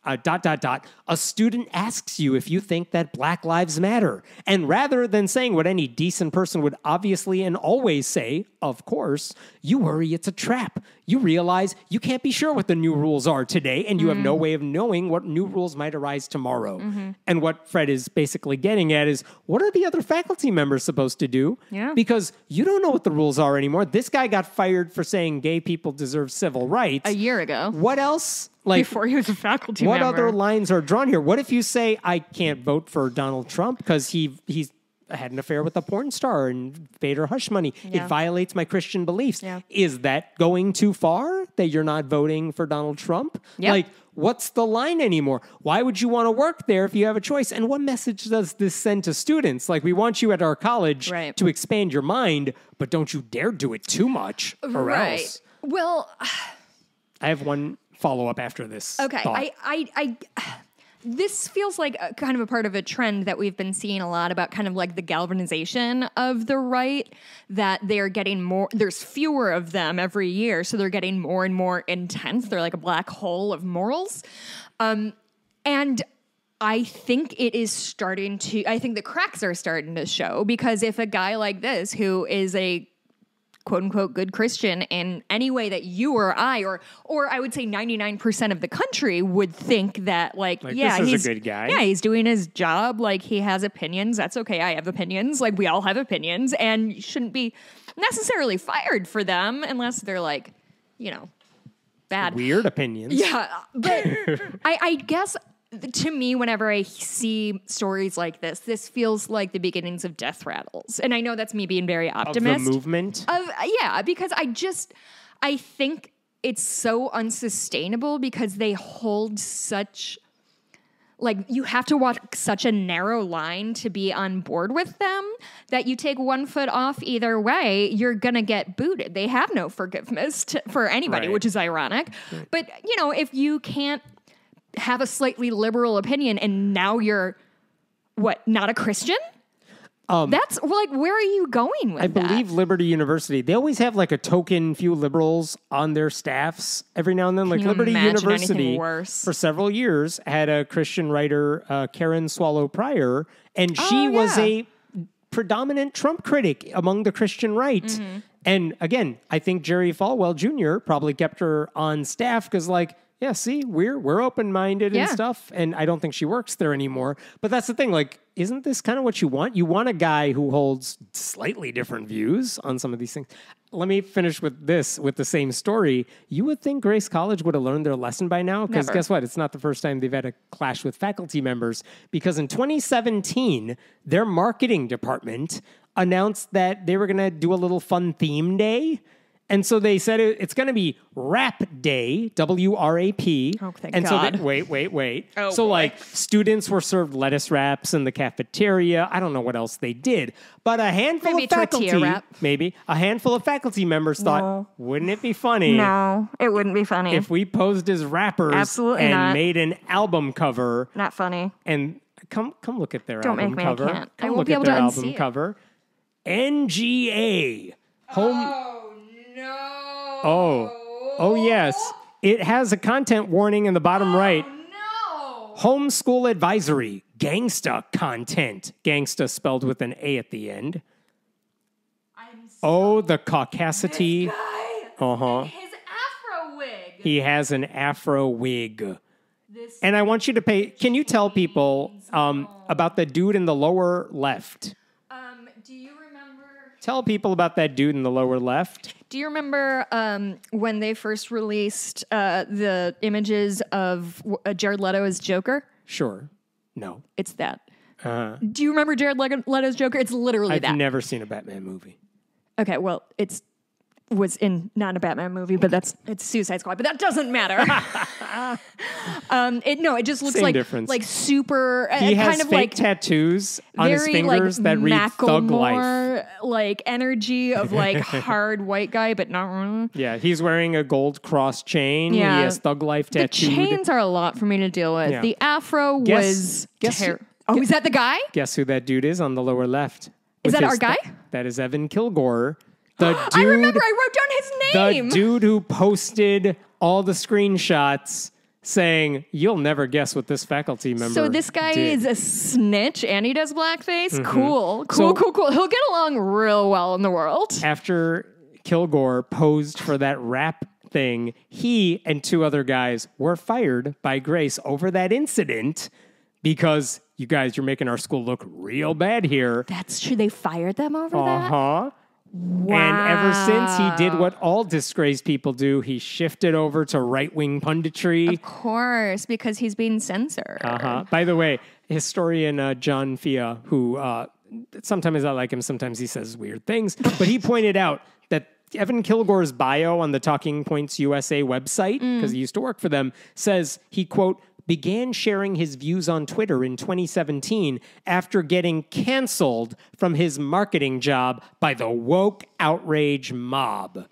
A student asks you if you think that Black Lives Matter. And rather than saying what any decent person would obviously and always say, of course, you worry it's a trap. You realize you can't be sure what the new rules are today, and you have no way of knowing what new rules might arise tomorrow. And what Fred is basically getting at is, what are the other faculty members supposed to do?
Yeah.
Because you don't know what the rules are anymore. This guy got fired for saying gay people deserve civil rights.
A year ago.
What else? Like,
Before he was a faculty
what
member.
other lines are drawn here? What if you say, I can't vote for Donald Trump because he's had an affair with a porn star and paid her hush money.
Yeah.
It violates my Christian beliefs.
Yeah.
Is that going too far that you're not voting for Donald Trump?
Yep.
Like, what's the line anymore? Why would you want to work there if you have a choice? And what message does this send to students? Like, we want you at our college to expand your mind, but don't you dare do it too much or else.
Well,
I have one follow-up after this.
okay.
thought.
This feels like a, kind of a part of a trend that we've been seeing a lot about kind of like the galvanization of the right, that they're getting more, there's fewer of them every year, so they're getting more and more intense. They're like a black hole of morals. And I think it is starting to, I think the cracks are starting to show, because if a guy like this, who is a quote unquote good Christian in any way that you or I or I would say 99% of the country would think that like yeah,
this is a good guy.
Yeah, he's doing his job. Like, he has opinions. That's okay. I have opinions. Like, we all have opinions, and you shouldn't be necessarily fired for them unless they're like, you know, bad.
Weird opinions.
Yeah. But I guess to me, whenever I see stories like this feels like the beginnings of death rattles. And I know that's me being very optimistic.
Of the movement?
Yeah, because I think it's so unsustainable because they hold such, like, you have to walk such a narrow line to be on board with them that you take one foot off either way, you're going to get booted. They have no forgiveness for anybody, which is ironic. Right. But, you know, if you can't have a slightly liberal opinion and now you're, not a Christian? That's like, where are you going with that?
I believe Liberty University, they always have like a token few liberals on their staffs every now and then. Like Liberty University for several years had a Christian writer, Karen Swallow Pryor, and she was a predominant Trump critic among the Christian right. Mm-hmm. And again, I think Jerry Falwell Jr. probably kept her on staff because, like, yeah, see, we're open-minded and stuff, and I don't think she works there anymore. But that's the thing, like, isn't this kind of what you want? You want a guy who holds slightly different views on some of these things. Let me finish with this, with the same story. You would think Grace College would have learned their lesson by now, because guess what? It's not the first time they've had a clash with faculty members, because in 2017, their marketing department announced that they were going to do a little fun theme day. And so they said it's going to be Rap Day, W-R-A-P.
Oh, thank
and
God.
So wait.
Oh,
so,
boy.
like, students were served lettuce wraps in the cafeteria. I don't know what else they did. But a handful
Maybe
of faculty,
wrap.
a handful of faculty members thought, wouldn't it be funny?
No, it wouldn't be funny.
If we posed as rappers
Absolutely
and
not.
made an album cover.
Not funny.
And come look at their
Don't
album
make me,
cover.
I can't.
Come
I won't
look
be
at
able
their
to
album
unsee it.
cover. NGA.
Oh, no.
Oh, yes. It has a content warning in the bottom right.
No.
Homeschool advisory. Gangsta content. Gangsta spelled with an A at the end. The caucasity.
This guy.
Uh-huh.
His afro wig.
He has an afro wig. And I want you to can you tell people about the dude in the lower left?
Do you remember
Tell people about that dude in the lower left.
Do you remember when they first released the images of Jared Leto as Joker?
Sure. No.
It's that. Do you remember Jared Leto's Joker? It's literally that.
I've never seen a Batman movie.
Okay, well, was in not a Batman movie, but it's Suicide Squad, but that doesn't matter. It just looks like super.
He has
kind of
fake
like
tattoos on his fingers that read "Thug Life."
Like energy of like hard white guy, but not really.
Yeah, he's wearing a gold cross chain.
Yeah.
He has Thug Life tattooed.
The chains are a lot for me to deal with.
Yeah.
The afro was. Oh, is that the guy?
Guess who that dude is on the lower left?
Is that our guy?
That is Evan Kilgore. The dude,
I remember. I wrote down his name.
The dude who posted all the screenshots saying, "You'll never guess what this faculty member."
So this guy
did.
is a snitch and he does blackface.
Mm-hmm.
Cool. He'll get along real well in the world.
After Kilgore posed for that rap thing, he and 2 other guys were fired by Grace over that incident because you guys, you're making our school look real bad here.
That's true. They fired them over that?
Uh-huh.
Wow.
And ever since he did what all disgraced people do, he shifted over to right-wing punditry.
Of course, because he's being censored.
Uh-huh. By the way, historian John Fia, who sometimes I like him, sometimes he says weird things, but he pointed out that Evan Kilgore's bio on the Talking Points USA website, because he used to work for them, says he, quote, began sharing his views on Twitter in 2017 after getting canceled from his marketing job by the woke outrage mob.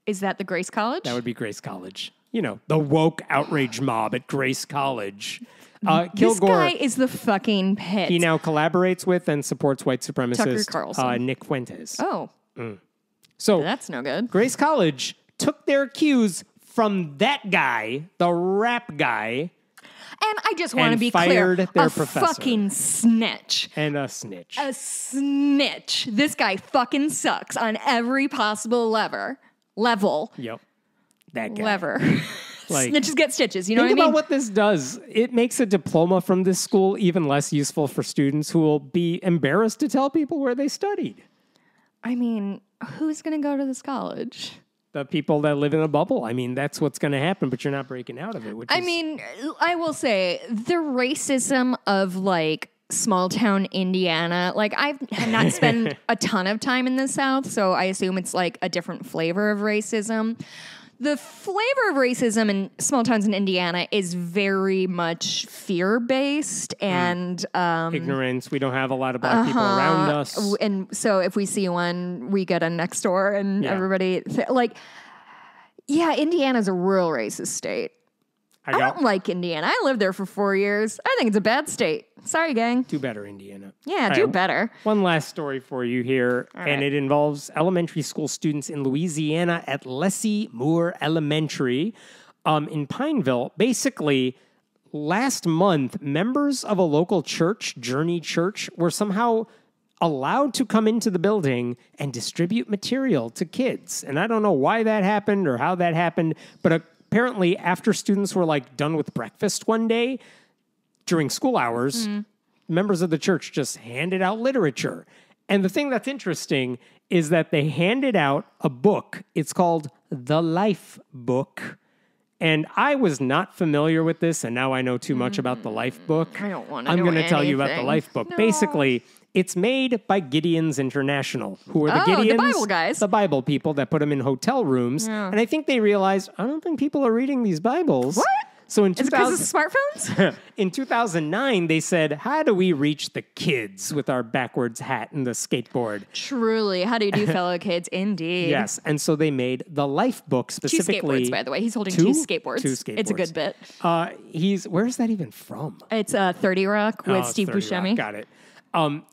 Is that the Grace College?
That would be Grace College. You know, the woke outrage mob at Grace College.
This
Kilgore,
guy is the fucking pit.
he now collaborates with and supports white
Tucker
supremacist
Carlson.
Nick Fuentes.
Oh,
So
that's no good.
Grace College took their cues from that guy, the rap guy,
And I just want to
and
be clear.
fired their
a
professor.
fucking snitch.
and a snitch.
A snitch. This guy fucking sucks on every possible level.
Yep. That guy.
Lever.
Like,
Snitches get stitches. You know what I
think
mean?
about what this does. It makes a diploma from this school even less useful for students who will be embarrassed to tell people where they studied.
I mean, who's going to go to this college?
The people that live in a bubble. I mean, that's what's going to happen, but you're not breaking out of it.
I mean, I will say the racism of like small town Indiana, like I've not spent a ton of time in the South, so I assume it's like a different flavor of racism. The flavor of racism in small towns in Indiana is very much fear-based and
ignorance. We don't have a lot of black people around us.
And so if we see one, we get a next door and everybody Indiana's a real racist state. I don't like Indiana. I lived there for 4 years. I think it's a bad state. Sorry, gang.
Do better, Indiana.
Yeah,
All
do
right,
better.
One last story for you here, and it involves elementary school students in Louisiana at Leslie Moore Elementary in Pineville. Basically, last month, members of a local church, Journey Church, were somehow allowed to come into the building and distribute material to kids. And I don't know why that happened or how that happened, but apparently after students were like done with breakfast one day during school hours, members of the church just handed out literature. And the thing that's interesting is that they handed out a book. It's called The Life Book. And I was not familiar with this, and now I know too much about The Life Book.
I don't want to
I'm
know
going to tell you about The
anything.
Life Book.
No.
Basically, it's made by Gideon's International. Who are the
Oh, the
Gideons?
Bible guys.
The Bible people that put them in hotel rooms.
Yeah.
And I think they realized, I don't think people are reading these Bibles.
What?
So in
Is it because of
2000,
smartphones?
in 2009, they said, how do we reach the kids with our backwards hat and the skateboard?
Truly. How do you do, fellow kids? Indeed.
Yes. And so they made the Life Book
Two
specifically.
skateboards, by the way. He's holding
Two?
two skateboards.
Two skateboards.
It's a good bit.
Where's that even from?
It's 30 Rock with
Oh,
Steve
30 Rock.
Buscemi.
Got it.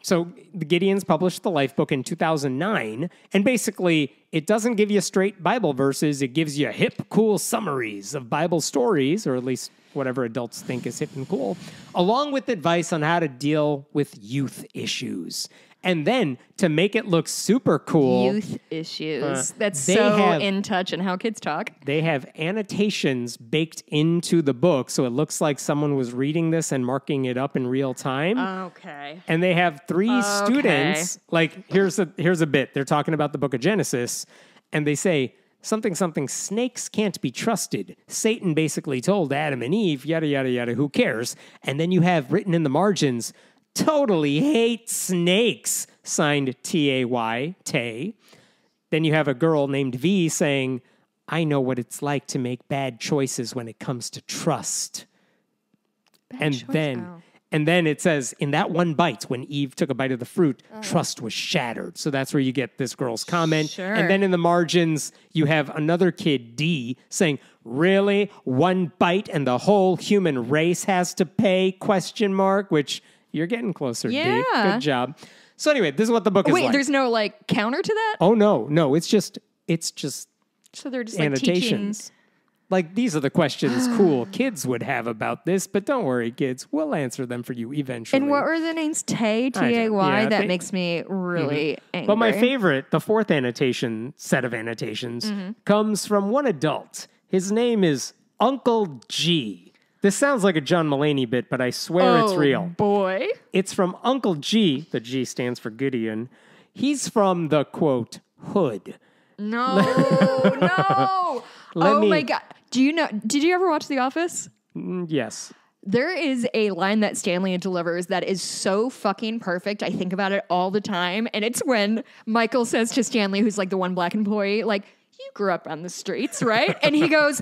So the Gideons published the Life Book in 2009, and basically it doesn't give you straight Bible verses. It gives you hip, cool summaries of Bible stories, or at least whatever adults think is hip and cool, along with advice on how to deal with youth issues. And then to make it look super cool,
Youth issues. That's
they
so
have-
in touch and how kids talk.
they have annotations baked into the book, so it looks like someone was reading this and marking it up in real time.
Okay.
And they have three students. Like, here's a bit. They're talking about the book of Genesis, and they say, something, snakes can't be trusted. Satan basically told Adam and Eve, yada, yada, yada, who cares? And then you have written in the margins, totally hate snakes, signed T-A-Y, Tay. Then you have a girl named V saying, I know what it's like to make bad choices when it comes to trust. And then it says, in that one bite, when Eve took a bite of the fruit, trust was shattered. So that's where you get this girl's comment.
Sure.
And then in the margins, you have another kid, D, saying, really? One bite and the whole human race has to pay? ? Which you're getting closer, D.
Yeah.
Good job. So anyway, this is what the book is
Wait,
like.
there's no like counter to that?
Oh, no. It's just
So they're just like
annotations.
teaching.
Like, these are the questions cool kids would have about this, but don't worry, kids. We'll answer them for you eventually.
And what were the names? Tay, T-A-Y? That makes me really angry.
But my favorite, the fourth set of annotations, comes from one adult. His name is Uncle G. This sounds like a John Mulaney bit, but I swear it's real.
Boy.
It's from Uncle G. The G stands for Gideon. He's from the, quote, hood.
No, no. My God. Did you ever watch The Office?
Yes.
There is a line that Stanley delivers that is so fucking perfect. I think about it all the time. And it's when Michael says to Stanley, who's like the one black employee, like, you grew up on the streets, right? And he goes,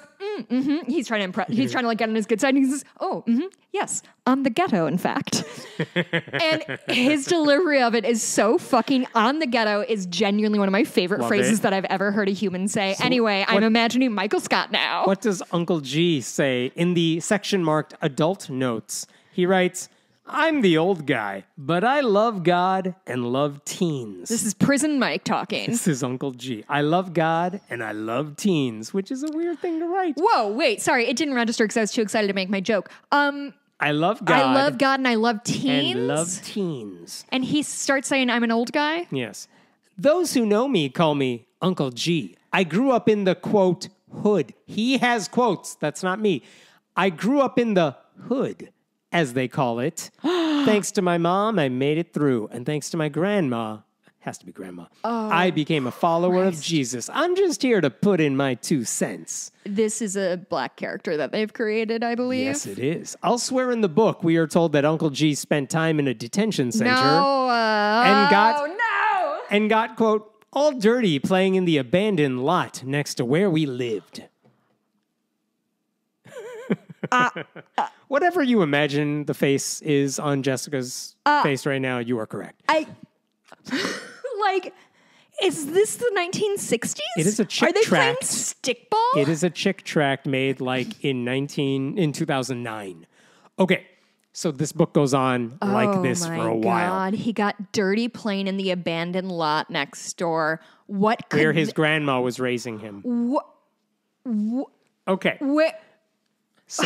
He's trying to impress. He's trying to like get on his good side. And he says, yes, on the ghetto, in fact. And his delivery of it is so fucking on the ghetto is genuinely one of my favorite phrases that I've ever heard a human say. So anyway, I'm imagining Michael Scott now.
What does Uncle G say in the section marked adult notes? He writes, I'm the old guy, but I love God and love teens.
This is Prison Mike talking.
This is Uncle G. I love God and I love teens, which is a weird thing to write.
Whoa, wait, sorry. It didn't register because I was too excited to make my joke.
I love God.
I love God and I love teens.
And love teens.
And he starts saying, I'm an old guy?
Yes. Those who know me call me Uncle G. I grew up in the, quote, hood. He has quotes. That's not me. I grew up in the hood, as they call it. Thanks to my mom, I made it through. And thanks to my grandma, has to be grandma, I became a follower of Jesus. I'm just here to put in my 2 cents.
This is a black character that they've created, I believe.
Yes, it is. Elsewhere in the book, we are told that Uncle G spent time in a detention center and got, quote, all dirty playing in the abandoned lot next to where we lived. Whatever you imagine the face is on Jessica's face right now, you are correct.
Like, is this the 1960s?
It is a chick
Are they playing
tract.
stickball?
It is a chick tract made like in 2009. Okay, so this book goes on like this for a while.
God, he got dirty playing in the abandoned lot next door. What could
Where his grandma was raising him. Okay. So,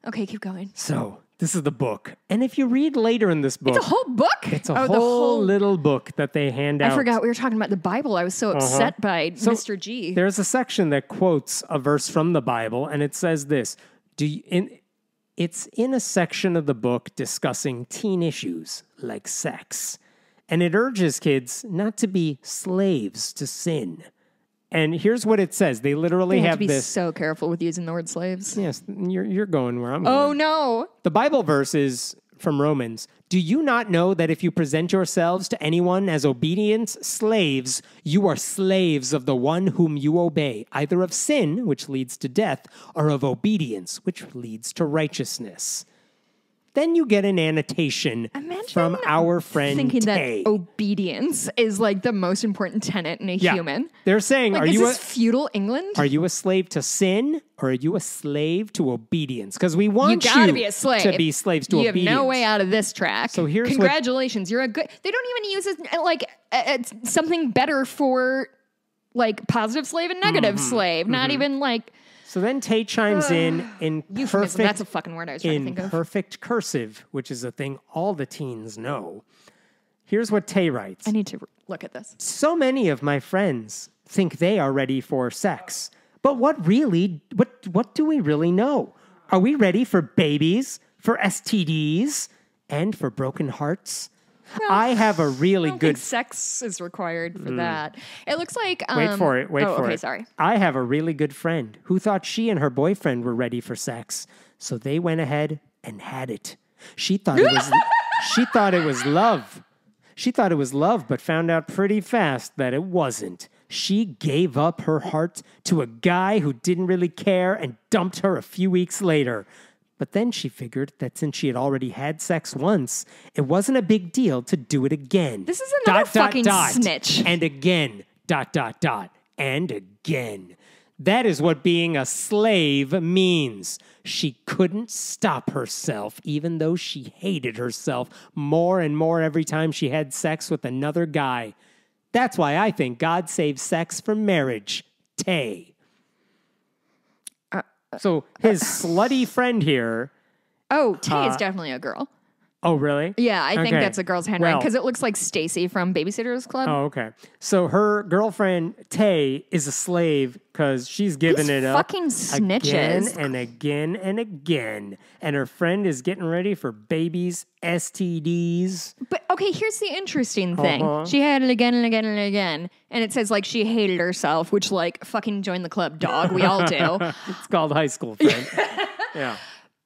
okay, keep going.
So, this is the book. And if you read later in this book...
It's a whole book?
It's a whole little book that they hand out.
I forgot we were talking about the Bible. I was so upset by Mr. G.
There's a section that quotes a verse from the Bible, and it says this. It's in a section of the book discussing teen issues like sex. And it urges kids not to be slaves to sin. And here's what it says. They literally
have
have
to be
this.
so careful with using the word slaves.
Yes, you're going where I'm going.
Oh, no.
The Bible verse is from Romans. Do you not know that if you present yourselves to anyone as obedient slaves, you are slaves of the one whom you obey, either of sin, which leads to death, or of obedience, which leads to righteousness? Then you get an annotation from our friend
thinking
Tay.
that obedience is like the most important tenet in a human.
They're saying,
like, is this feudal England?
Are you a slave to sin or are you a slave to obedience? Because we want
you gotta be a slave.
to be slaves to obedience.
You have no way out of this track.
So here's
congratulations, you're a good. They don't even use it like something better for like positive slave and negative slave. Not even like.
So then Tay chimes in
Euphemism, that's a fucking word I was trying to think of.
perfect cursive, which is a thing all the teens know. Here's what Tay writes.
I need to look at this.
So many of my friends think they are ready for sex. But what do we really know? Are we ready for babies, for STDs, and for broken hearts?
Well,
I have a really
I don't
good...
think sex is required for that. It looks like...
Wait for it.
Okay, sorry.
I have a really good friend who thought she and her boyfriend were ready for sex. So they went ahead and had it. She thought it was love. She thought it was love, but found out pretty fast that it wasn't. She gave up her heart to a guy who didn't really care and dumped her a few weeks later. But then she figured that since she had already had sex once, it wasn't a big deal to do it again.
This is another fucking snitch.
And again, ... and again. That is what being a slave means. She couldn't stop herself, even though she hated herself more and more every time she had sex with another guy. That's why I think God saved sex for marriage. Tay. So his slutty friend here...
Oh, Tay is definitely a girl.
Oh, really?
Yeah, I think that's a girl's handwriting because it looks like Stacy from Babysitter's Club.
Oh, okay. So her girlfriend, Tay, is a slave because she's giving it up
fucking snitches.
again and again and again. And her friend is getting ready for babies, STDs.
But, okay, here's the interesting thing. She had it again and again and again. And it says, like, she hated herself, which, like, fucking join the club, dog. We all do.
It's called high school, friend. Yeah.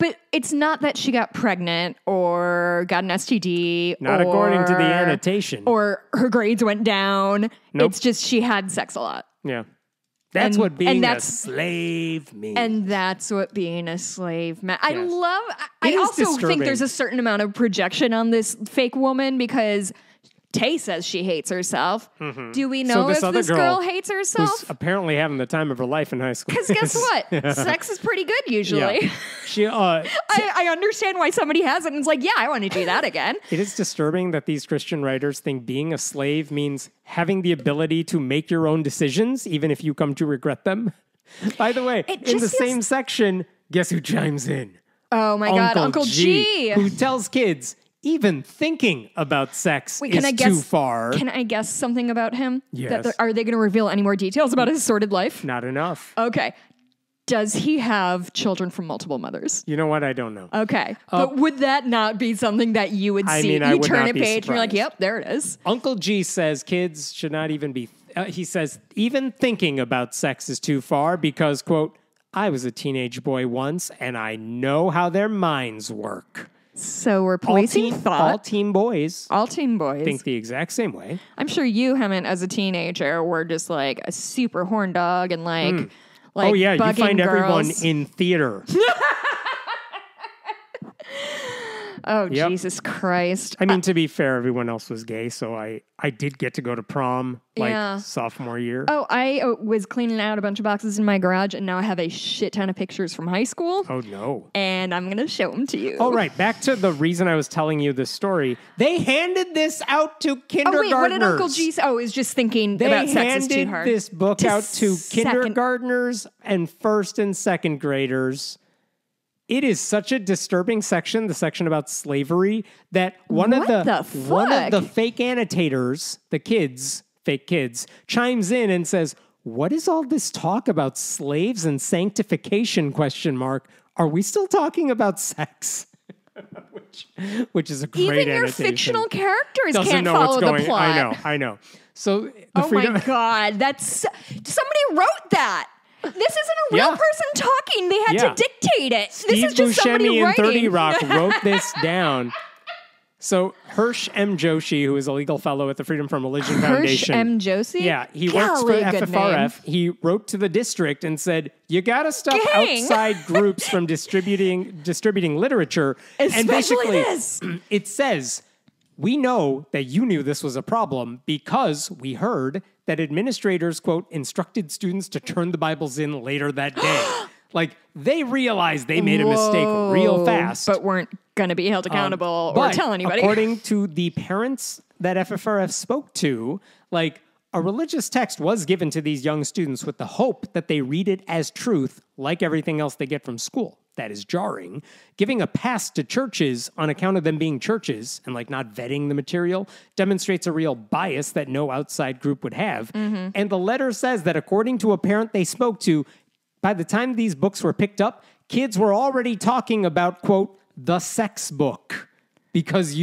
But it's not that she got pregnant or got an STD.
Not according to the annotation.
Or her grades went down.
Nope.
It's just she had sex a lot.
Yeah. That's what being a slave means.
And that's what being a slave meant.
Yes.
I also think there's a certain amount of projection on this fake woman because Tay says she hates herself. Mm-hmm. Do we know if this girl hates herself?
Who's apparently having the time of her life in high school.
Because guess what? Sex is pretty good usually.
Yeah. She,
I understand why somebody has it and it's like, yeah, I want to do that again.
It is disturbing that these Christian writers think being a slave means having the ability to make your own decisions, even if you come to regret them. By the way, in the same section, guess who chimes in?
Oh my God, Uncle G.
Who tells kids, even thinking about sex is too far.
Can I guess something about him?
Yes.
Are they going to reveal any more details about his sordid life?
Not enough.
Okay. Does he have children from multiple mothers?
You know what? I don't know.
Okay. But would that not be something that you would see? You turn a page and you're like, yep, there it is.
Uncle G says kids should not even be... he says, even thinking about sex is too far because, quote, I was a teenage boy once and I know how their minds work.
So we're policing thought.
All teen boys
think
the exact same way.
I'm sure you, Hemant, as a teenager, were just like a super horn dog and like
oh yeah, you find
girls.
everyone in theater.
Oh, yep. Jesus Christ.
I mean, to be fair, everyone else was gay, so I did get to go to prom sophomore year.
Oh, I was cleaning out a bunch of boxes in my garage, and now I have a shit ton of pictures from high school.
Oh, no.
And I'm going to show them to you.
Oh, right. Back to the reason I was telling you this story. They handed this out to kindergartners.
Oh, wait, what did Uncle G say? Oh, is just thinking about sex is too hard.
They handed this book out to kindergartners and first and second graders. It is such a disturbing section, the section about slavery, that one of the fake annotators, fake kids, chimes in and says, "What is all this talk about slaves and sanctification ? Are we still talking about sex?" which is a great annotation.
Even your fictional characters can't follow the plot.
I know. So
my God, somebody wrote that. This isn't a real person talking. They had to dictate it.
Steve
this is just
Buscemi
somebody writing.
30 Rock wrote this down. So Hirsch M. Joshi, who is a legal fellow at the Freedom from Religion Foundation.
Hirsch M. Joshi?
Yeah, he works for FFRF. He wrote to the district and said, you got to stop outside groups from distributing literature.
Especially
and basically, it says, we know that you knew this was a problem because we heard that administrators, quote, instructed students to turn the Bibles in later that day. Like, they realized they made a mistake real fast.
But weren't going to be held accountable or tell anybody.
According to the parents that FFRF spoke to, like, a religious text was given to these young students with the hope that they read it as truth, like everything else they get from school. that is jarring. Giving a pass to churches on account of them being churches and like not vetting the material demonstrates a real bias that no outside group would have. And the letter says that according to a parent they spoke to, by the time these books were picked up, kids were already talking about, quote, the sex book. Because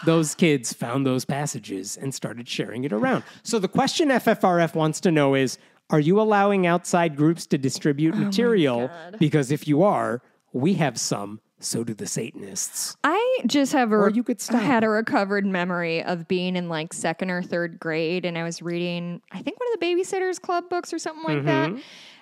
those kids found those passages and started sharing it around. So the question FFRF wants to know is, are you allowing outside groups to distribute material? Because if you are, we have some, so do the Satanists.
I just have
you could stop.
had a recovered memory of being in like 2nd or 3rd grade, and I was reading, I think, one of the Babysitters Club books or something like that.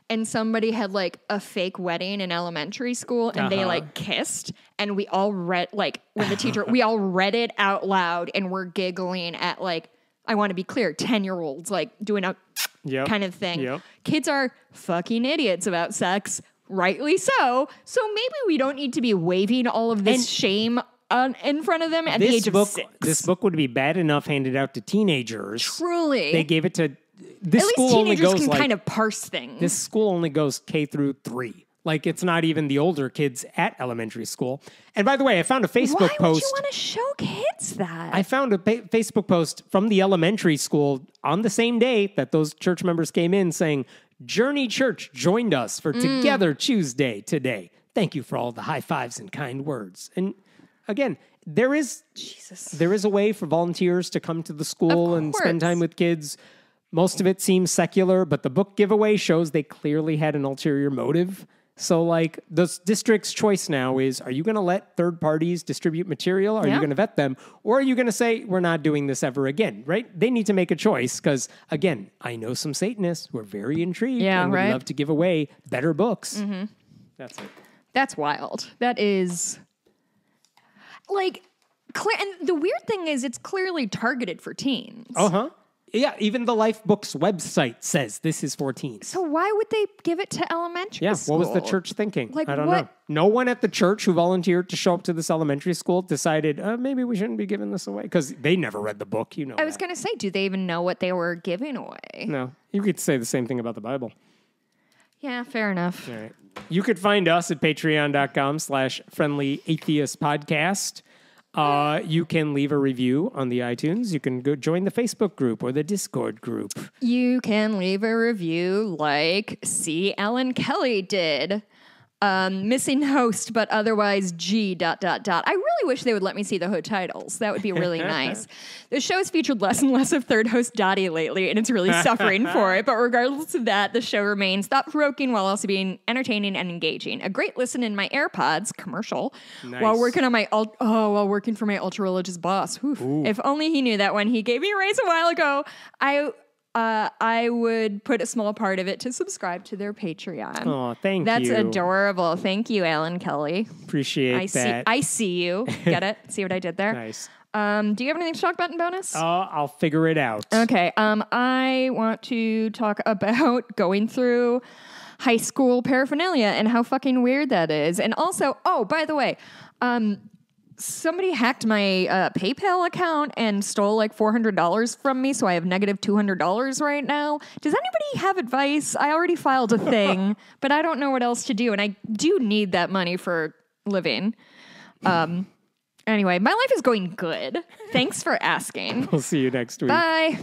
And somebody had like a fake wedding in elementary school, and they like kissed, and we all read, like, when the teacher, we all read it out loud, and we're giggling at, like, I want to be clear, 10-year-olds, like doing a kind of thing. Kids are fucking idiots about sex, rightly so. So maybe we don't need to be waving all of this shame in front of them at the age of 6.
This book would be bad enough handed out to teenagers.
Truly.
They gave it to... This
at
school
least
only
teenagers
goes
can
like,
kind of parse things.
This school only goes K through 3. Like, it's not even the older kids at elementary school. And by the way, I found a Facebook post.
Why would you want to show kids that?
I found a Facebook post from the elementary school on the same day that those church members came in saying, Journey Church joined us for Together Tuesday today. Thank you for all the high fives and kind words. And again, there is a way for volunteers to come to the school and spend time with kids. Most of it seems secular, but the book giveaway shows they clearly had an ulterior motive. So, like, the district's choice now is, are you going to let third parties distribute material? Are you going to vet them? Or are you going to say, we're not doing this ever again, right? They need to make a choice because, again, I know some Satanists who are very intrigued and would love to give away better books. That's it.
That's wild. That is, like, and the weird thing is it's clearly targeted for teens.
Yeah, even the Lifebooks website says this is for teens.
So why would they give it to elementary school?
What was the church thinking?
Like,
I don't know. No one at the church who volunteered to show up to this elementary school decided, maybe we shouldn't be giving this away, because they never read the book,
I was going to say, do they even know what they were giving away?
No. You could say the same thing about the Bible.
Yeah, fair enough.
All right. You could find us at patreon.com/friendly atheist podcast. You can leave a review on the iTunes. You can go join the Facebook group or the Discord group.
You can leave a review like C. Alan Kelly did. Missing host, but otherwise G... I really wish they would let me see the hood titles. That would be really nice. The show has featured less and less of third host Dottie lately, and it's really suffering for it. But regardless of that, the show remains thought-provoking while also being entertaining and engaging. A great listen in my AirPods commercial while working on my while working for my ultra-religious boss. If only he knew that when he gave me a raise a while ago, I would put a small part of it to subscribe to their Patreon.
Oh, thank you.
That's adorable. Thank you, Alan Kelly.
Appreciate that.
I see you. Get it? See what I did there?
Nice.
Do you have anything to talk about in bonus?
I'll figure it out.
Okay. I want to talk about going through high school paraphernalia and how fucking weird that is. And also, by the way, somebody hacked my PayPal account and stole like $400 from me, so I have negative $200 right now. Does anybody have advice? I already filed a thing, but I don't know what else to do, and I do need that money for living. Anyway, my life is going good. Thanks for asking.
We'll see you next week.
Bye.